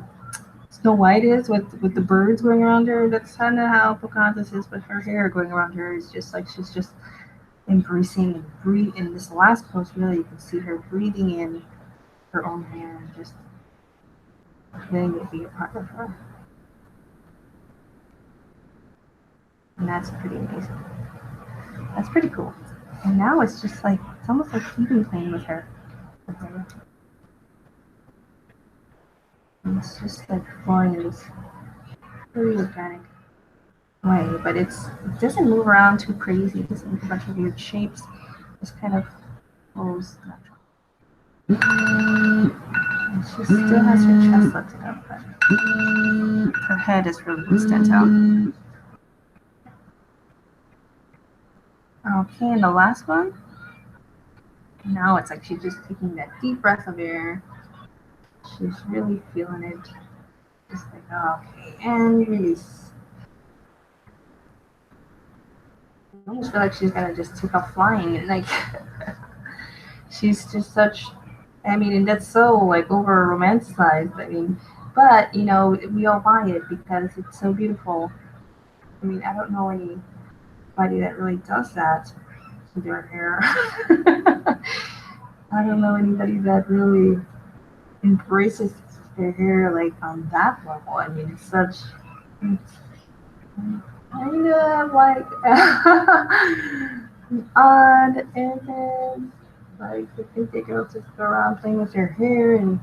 Speaker 1: Snow White is with the birds going around her. That's kind of how Pocahontas is with her hair going around her. It's just like she's just embracing and breathing. In this last pose, really, you can see her breathing in her own hair and just letting it be a part of her. And that's pretty amazing. That's pretty cool. And now it's just like, it's almost like he's been playing with her. And it's just like flowing in this really organic way, but it doesn't move around too crazy. It doesn't make a bunch of weird shapes. Just kind of flows natural. And she still has her chest lifted up, but her head is really stand out. Okay, and the last one. Now it's like she's just taking that deep breath of air. She's really feeling it. Just like, okay, and release. I almost feel like she's gonna just take off flying, and like she's just such. I mean, and that's so like over romanticized. I mean, but we all buy it because it's so beautiful. I mean, I don't know anybody that really does that with their hair. I don't know anybody that really embraces their hair like on that level. I mean, it's kind of like odd, and then like the think that girls just go around playing with their hair and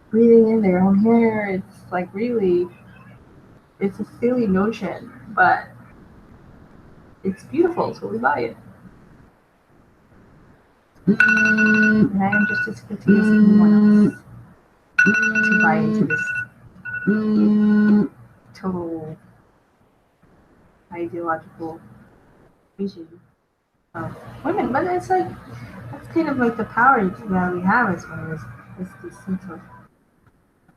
Speaker 1: breathing in their own hair. It's like really, it's a silly notion, but it's beautiful, so we buy it. And I am just as guilty as anyone else to buy into this total ideological vision of women. But it's like, that's kind of like the power that we have as women, is this sense of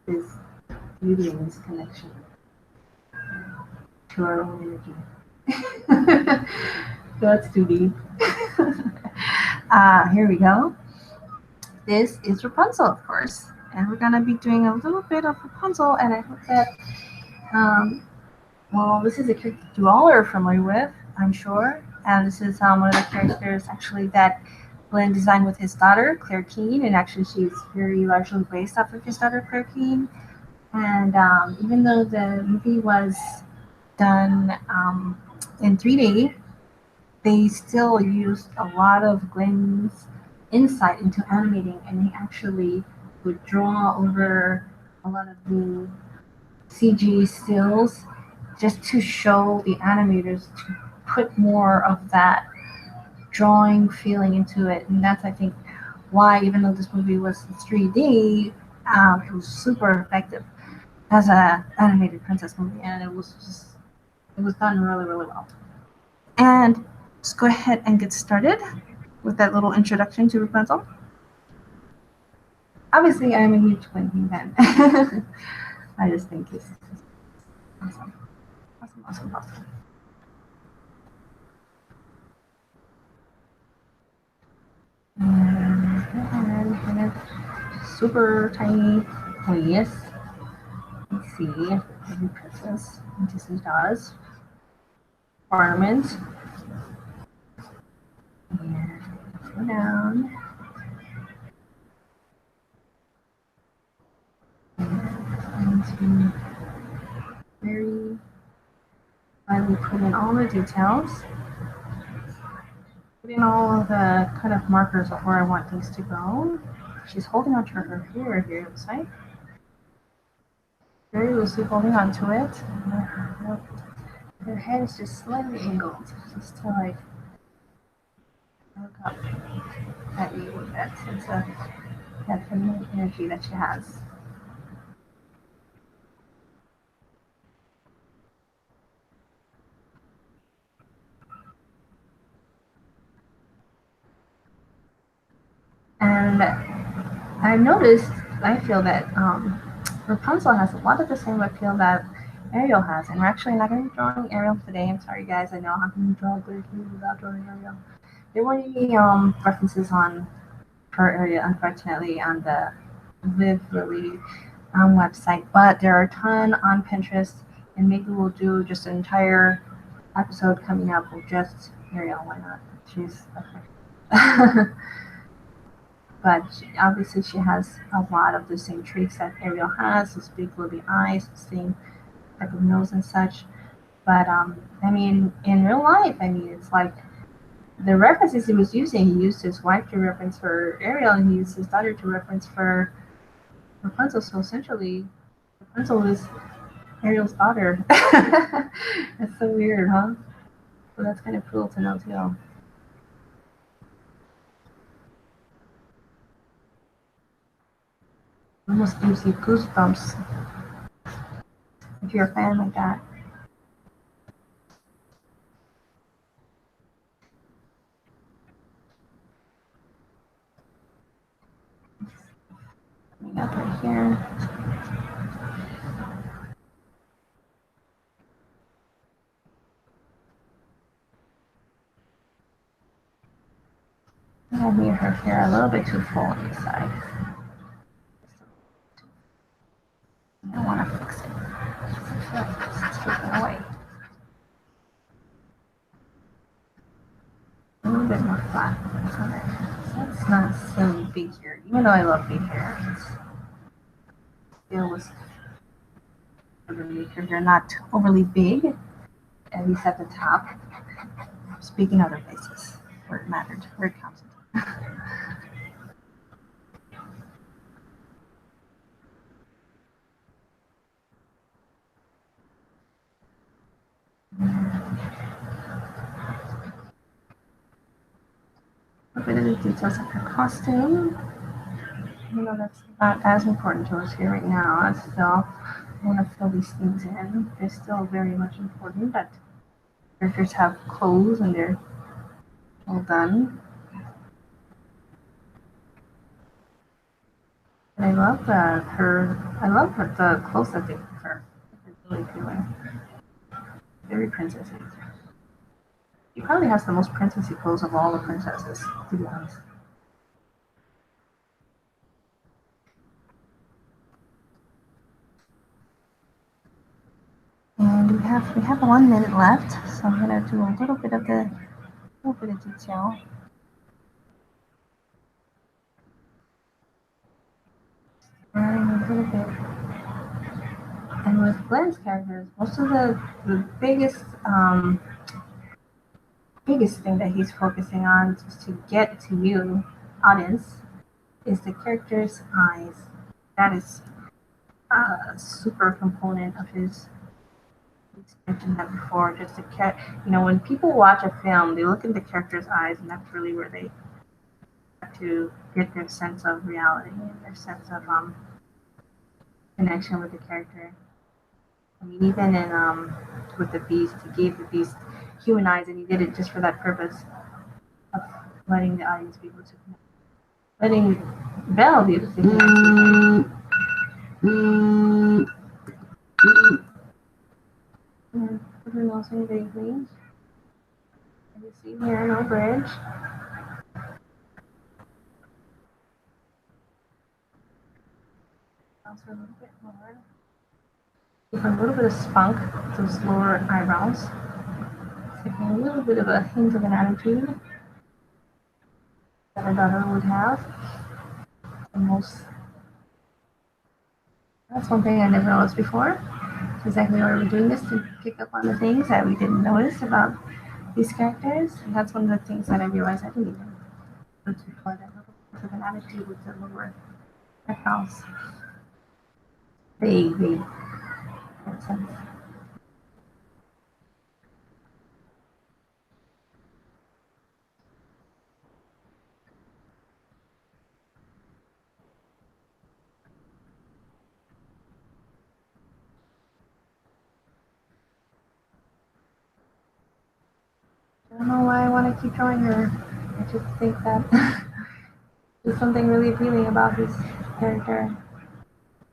Speaker 1: this beauty and this connection to our own energy. That's too deep. Here we go. This is Rapunzel, of course, and we're gonna be doing a little bit of Rapunzel, and I hope that this is a character you all are familiar with, I'm sure, and this is one of the characters actually that Glen designed with his daughter, Claire Keane, and actually she's very largely based off of his daughter, Claire Keane. And even though the movie was done in 3D, they still used a lot of Glen's insight into animating, and he actually would draw over a lot of the CG stills just to show the animators to put more of that drawing feeling into it. And that's, I think, why, even though this movie was 3D, it was super effective as an animated princess movie, and it was done really, really well. And let's go ahead and get started with that little introduction to Rapunzel. Obviously, I'm a huge Glen Keane fan. I just think it's awesome. Awesome. And kind of super tiny please. Let's see. Every princess Disney does. Ornament. And go down. And to very lightly put in all the details. Put in all of the kind of markers of where I want things to go. She's holding onto her hair here, it looks like. Very loosely holding onto it. Her head is just slightly angled, just to like look up at you with that sense of that feminine energy that she has. And I've noticed, I feel that Rapunzel has a lot of the same appeal that Ariel has, and we're actually not going to be drawing Ariel today. I'm sorry, guys. I know how can you draw Glen Keane without drawing Ariel. There weren't any references on her area, unfortunately, on the Live Lily website, but there are a ton on Pinterest, and maybe we'll do just an entire episode coming up with just Ariel. Why not? She's okay. But obviously she has a lot of the same traits that Ariel has, those big globby eyes, the same type of nose and such. But I mean, in real life, I mean, it's like the references he was using, he used his wife to reference for Ariel, and he used his daughter to reference for Rapunzel. So essentially, Rapunzel is Ariel's daughter. That's so weird, huh? So that's kind of cool to know too. Almost gives you goosebumps if you're a fan like that. Coming up right here. I made her hair a little bit too full on the side. I want to fix it. Let's take it away. A little bit more flat. So it's not so big hair, even though I love big hair. It was make her hair not overly big, at least at the top. Speaking other places where it mattered, where it counted. A bit of the details of her costume. You know, that's not as important to us here right now. I still want to fill these things in. They're still very much important, but characters have clothes and they're all done. And I love the clothes that they give her. It's really feeling very princessy. She probably has the most princessy clothes of all the princesses, to be honest. And we have 1 minute left, so I'm gonna do a little bit of detail. A little bit. And with Glen's characters, most of the biggest thing that he's focusing on just to get to you, audience, is the character's eyes. That is a super component of his. Mentioned that before. Just to when people watch a film, they look in the character's eyes, and that's really where they have to get their sense of reality and their sense of connection with the character. I mean, even in with the Beast, he gave the Beast human eyes, and he did it just for that purpose of letting the audience be able to connect, letting Belle be able to connect. Put her nose in vaguely. As you see here, no bridge. Also a little bit lower. Give a little bit of spunk, those lower eyebrows. Taking a little bit of a hint of an attitude that a daughter would have. That's one thing I never noticed before. Exactly why we're doing this, to pick up on the things that we didn't notice about these characters. And that's one of the things that I realized I didn't even notice before, that little bit of an attitude with the lower eyebrows. Vague sense. I don't know why I want to keep drawing her. I just think that there's something really appealing about this character.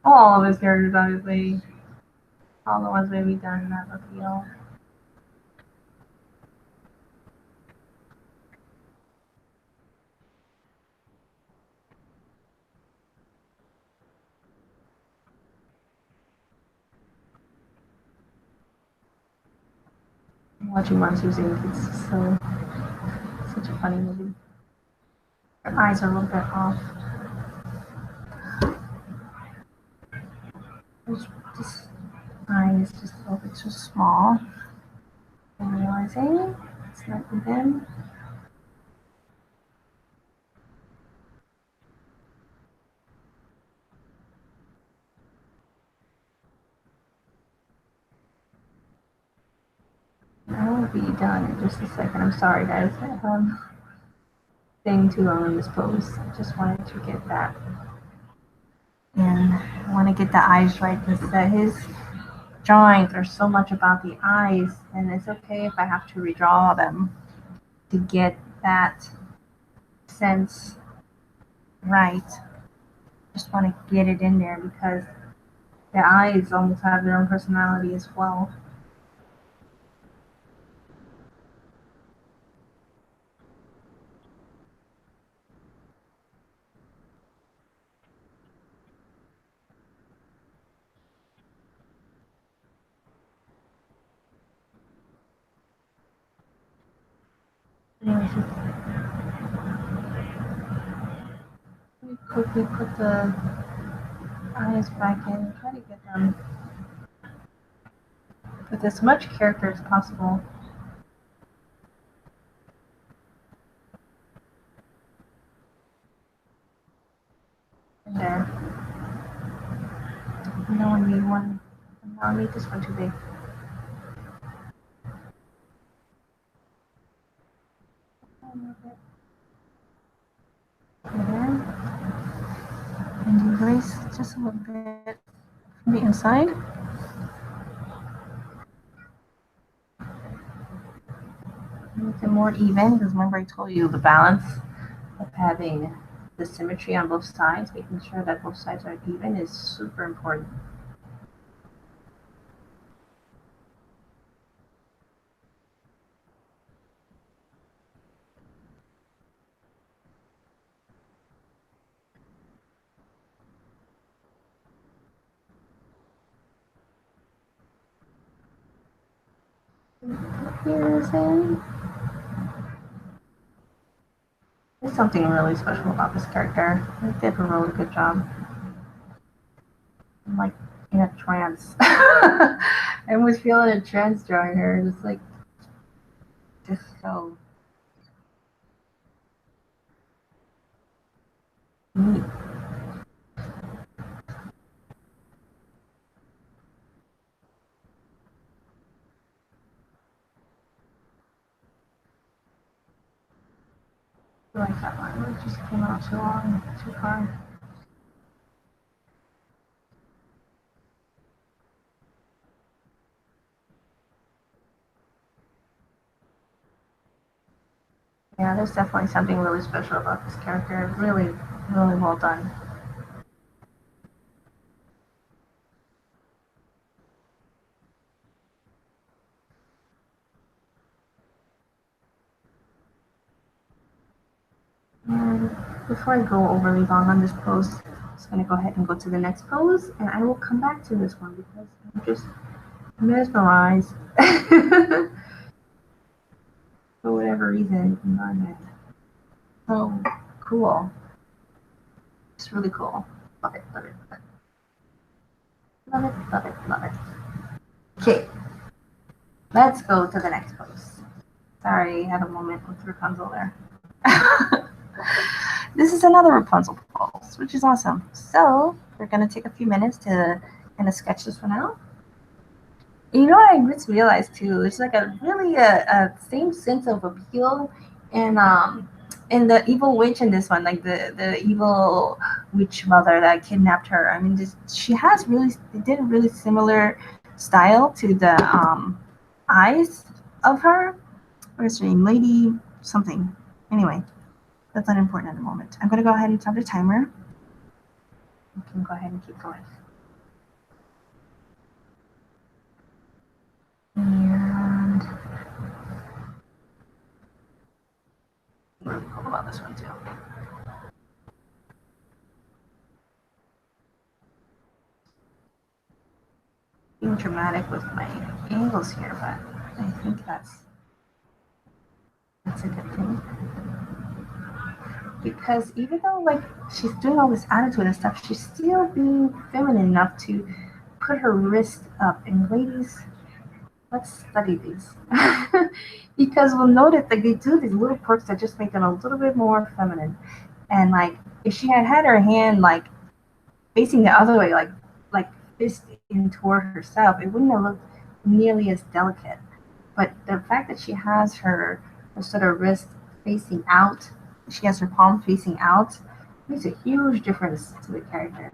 Speaker 1: All of his characters, obviously. All the ones that we've done have appeal. Watching Monsters Inc. It's such a funny movie. Her eyes are a little bit off. This eye is just a little bit too small. I'm realizing it's not even. I will be done in just a second. I'm sorry, guys. Staying too long in this pose. I just wanted to get that. And I want to get the eyes right because his drawings are so much about the eyes, and it's okay if I have to redraw them to get that sense right. Just want to get it in there because the eyes almost have their own personality as well. Anyways, just let me quickly put the eyes back in, try to get them with as much character as possible. In there. No one need one. No, I made this one too big. There. And erase just a little bit from the inside. Make it more even, because remember I told you the balance of having the symmetry on both sides, making sure that both sides are even is super important. Here's in. There's something really special about this character. They did a really good job. I'm like in a trance. I was feeling a trance drawing her. Just like, just so neat. I like that one. It just came out too long, too far. Yeah, there's definitely something really special about this character. Really, really well done. And before I go overly long on this post, just going to go ahead and go to the next pose, and I will come back to this one because I'm just mesmerized for whatever reason in my head. So cool. It's really cool. Love it, love it, love it. Love it, love it, love it. Okay, let's go to the next pose. Sorry, I had a moment with Rapunzel there. This is another Rapunzel pose, which is awesome. So we're going to take a few minutes to kind of sketch this one out. You know what I just realized too? It's like a really a same sense of appeal in the evil witch in this one, like the evil witch mother that kidnapped her. I mean, she has really, they did a really similar style to the eyes of her. What is her name? Lady something. Anyway, that's unimportant at the moment. I'm gonna go ahead and start the timer. You can go ahead and keep going. And I'm really cool about this one too. Being dramatic with my angles here, but I think that's a good thing. Because even though like she's doing all this attitude and stuff, she's still being feminine enough to put her wrist up. And ladies, let's study these. Because we'll notice that they do these little perks that just make them a little bit more feminine. And like if she had her hand like facing the other way, like fist in toward herself, it wouldn't have looked nearly as delicate. But the fact that she has her sort of wrist facing out, she has her palm facing out, makes a huge difference to the character.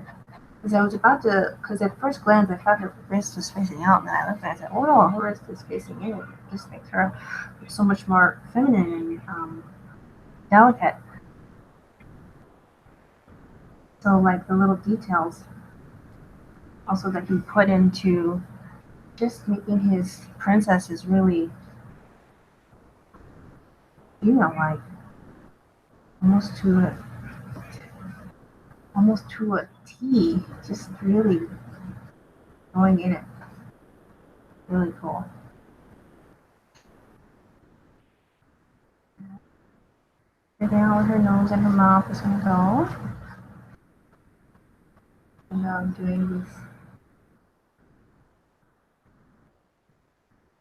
Speaker 1: Because I was about to, because at first glance I thought her wrist was facing out, and then I looked and I said, oh no, her wrist is facing in. It just makes her so much more feminine and delicate. So like the little details also that he put into just making his princesses really, you know, like almost to a T, just really going in it. Really cool. Figuring out where her nose and her mouth is gonna go. And now I'm doing this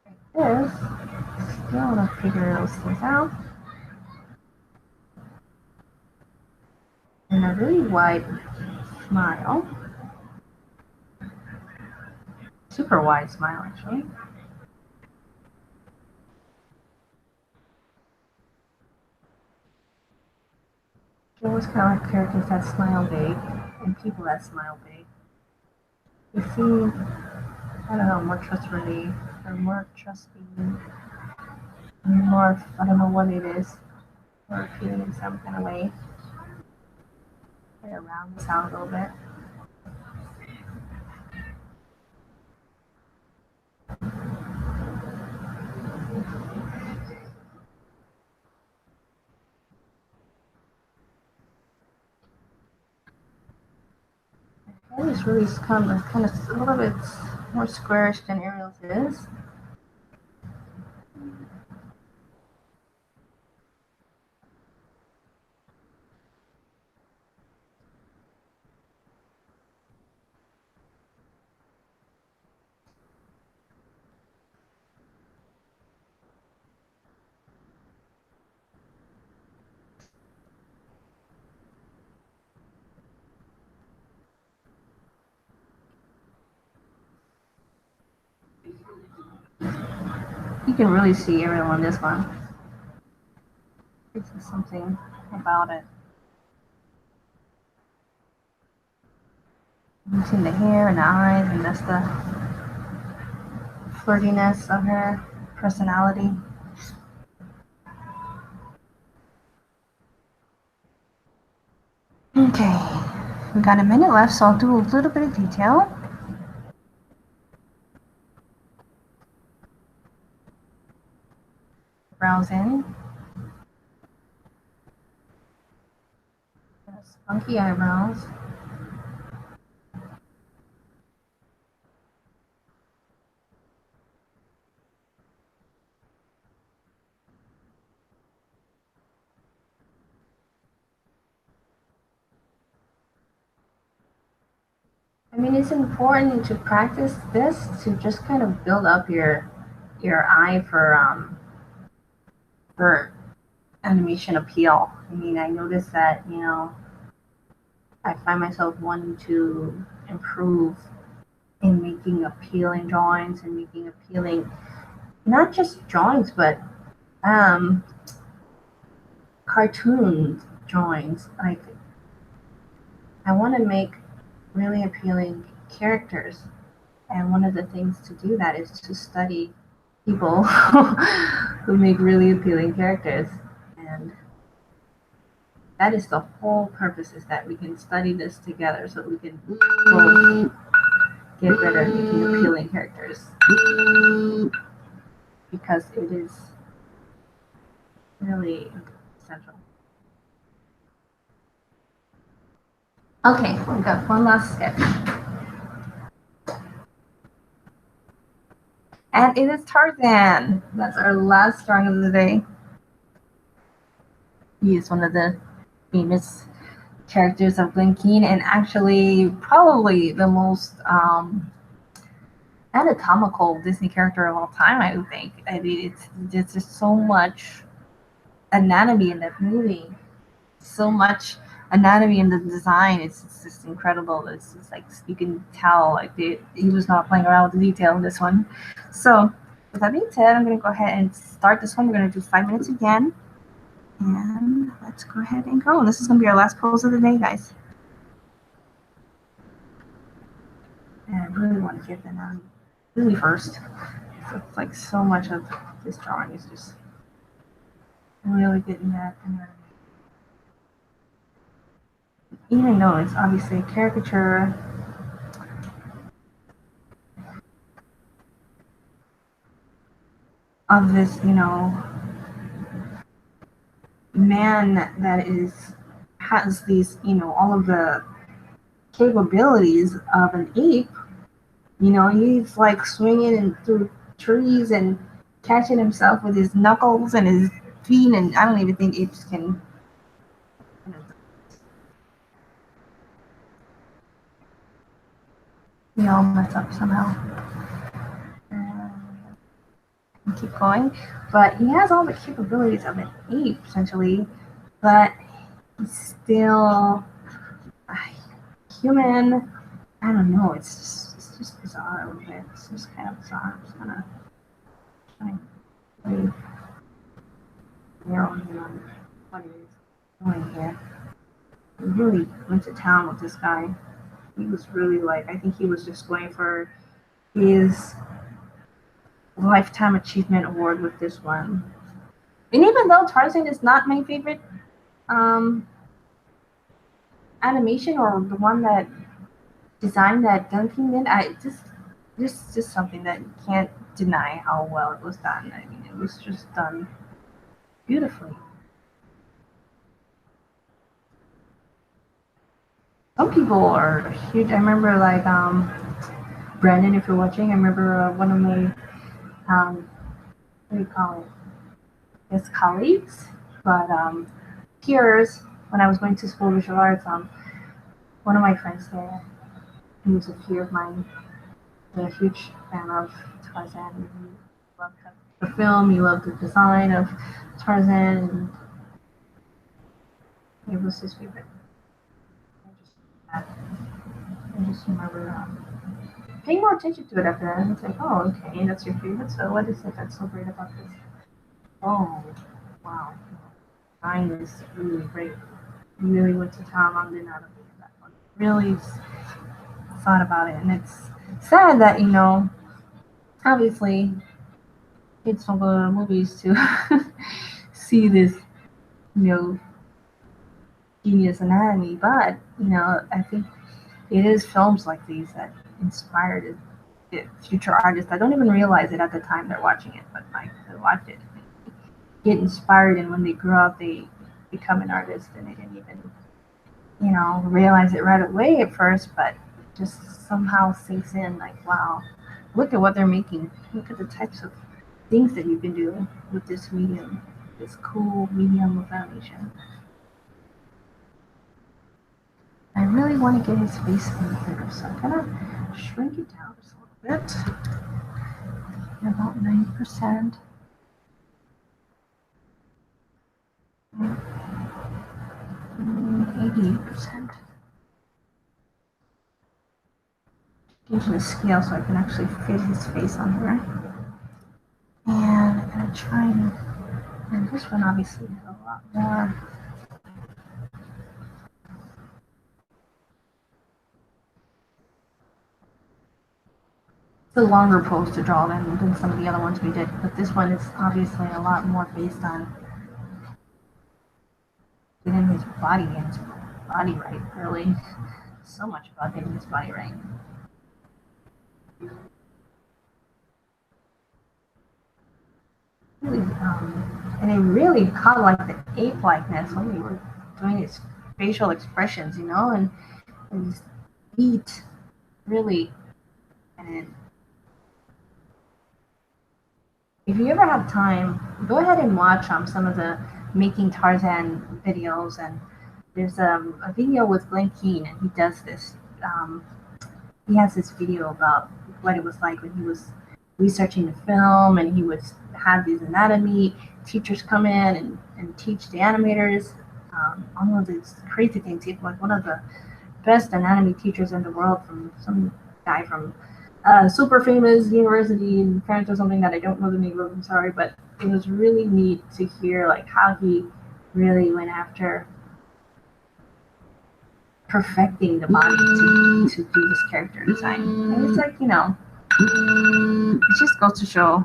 Speaker 1: like this. Still wanna figure those things out. And a really wide smile. Super wide smile, actually. She always kind of like characters that smile big and people that smile big. They seem, I don't know, more trustworthy or more trusting, more, I don't know what it is, or appealing in some kind of way. Play around this out a little bit. It's really kind of a little bit more squarish than Ariel's is. You can really see Ariel on this one. It's something about it. You've seen the hair and the eyes, and that's the flirtiness of her personality. Okay, we got a minute left, so I'll do a little bit of detail. Brows in. Spunky eyebrows. I mean, it's important to practice this to just kind of build up your eye for animation appeal. I mean, I noticed that, you know, I find myself wanting to improve in making appealing drawings and making appealing, not just drawings, but um, cartoon drawings. Like, I want to make really appealing characters. And one of the things to do that is to study people who make really appealing characters. And that is the whole purpose, is that we can study this together so we can both get better at making appealing characters. Because it is really essential. Okay, we got one last sketch. And it is Tarzan. That's our last drawing of the day. He is one of the famous characters of Glen Keane, and actually probably the most anatomical Disney character of all time, I would think. I mean, it's just so much anatomy in that movie, so much anatomy in the design. It's just incredible. It's just like, you can tell like he was not playing around with the detail in this one. So with that being said, I'm going to go ahead and start this one. We're going to do 5 minutes again, and let's go ahead and go. And this is going to be our last pose of the day, guys. And I really want to get the anatomy really first. So it's like so much of this drawing is just really getting that anatomy. Even though it's obviously a caricature, of this, you know, man that has these, you know, all of the capabilities of an ape. You know, he's like swinging through trees and catching himself with his knuckles and his feet, and I don't even think apes can. We all mess up somehow. Keep going, but he has all the capabilities of an ape essentially, but he's still human. I don't know. It's just bizarre a little bit. It's just kind of bizarre. I'm just gonna try and narrow in on what he's doing here. He really went to town with this guy. He was really like, I think he was just going for his Lifetime Achievement Award with this one. And even though Tarzan is not my favorite animation, or the one that design that Glen Keane did, I just something that you can't deny how well it was done. I mean, it was just done beautifully. Some people are huge. I remember, like, Brandon, if you're watching, I remember one of my what do you call it? His colleagues, but peers, when I was going to school of visual arts. One of my friends there, he was a peer of mine, a huge fan of Tarzan. He loved the film, he loved the design of Tarzan, and it was his favorite. I just remember paying more attention to it after that. And it's like, oh, okay, that's your favorite. So what is it that's so great about this? Oh, wow. Design is really great. You really went to town on the anatomy of that one. Really thought about it. And it's sad that, you know, obviously kids don't go to the movies to see this, you know, genius anatomy. But, you know, I think it is films like these that inspired future artists. I don't even realize it at the time they're watching it, but like, they watch it, get inspired, and when they grow up, they become an artist, and they didn't even, you know, realize it right away at first, but just somehow sinks in. Like, wow, look at what they're making. Look at the types of things that you can do with this medium, this cool medium of animation. I really want to get his face in here, so I'm gonna shrink it down just a little bit, about 90%. 88%. Using a scale so I can actually fit his face on here. And I'm gonna try and this one obviously has a lot more. It's a longer pose to draw than some of the other ones we did, but this one is obviously a lot more based on getting his body right, really. So much about getting his body right. Really, and it really caught like the ape likeness when we were doing his facial expressions, you know, and his feet really. And if you ever have time, go ahead and watch some of the Making Tarzan videos. And there's a video with Glen Keane, and he does this. He has this video about what it was like when he was researching the film, and he would have these anatomy teachers come in and teach the animators all of these crazy things. He was like one of the best anatomy teachers in the world, from some guy from super famous university in France or something that I don't know the name of, I'm sorry, but it was really neat to hear like how he really went after perfecting the body to do this character design. And it's like, you know, it just goes to show,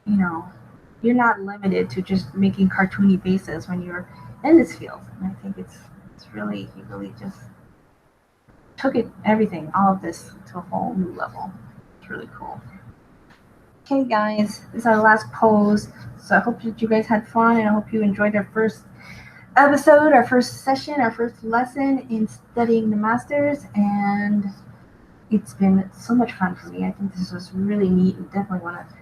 Speaker 1: you know, you're not limited to just making cartoony faces when you're in this field. And I think it's really, he really just took everything, all of this, to a whole new level. It's really cool. Okay, guys, this is our last pose. So I hope that you guys had fun, and I hope you enjoyed our first episode, our first session, our first lesson in studying the masters. And it's been so much fun for me. I think this was really neat, and definitely want to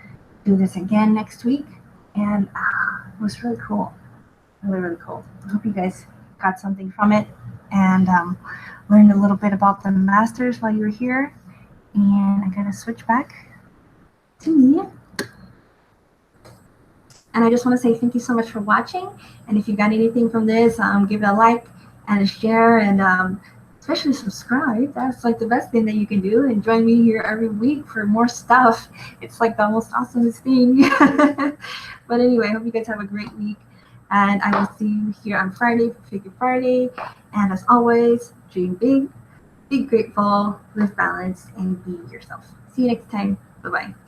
Speaker 1: do this again next week. And it was really cool. Really, really cool. I hope you guys got something from it and learned a little bit about the masters while you were here. And I'm going to switch back to me. And I just want to say thank you so much for watching. And if you got anything from this, give it a like and a share, and especially subscribe. That's like the best thing that you can do. And join me here every week for more stuff. It's like the most awesomest thing. But anyway, I hope you guys have a great week. And I will see you here on Friday for Figure Friday. And as always, dream big, be grateful, live balanced, and be yourself. See you next time. Bye-bye.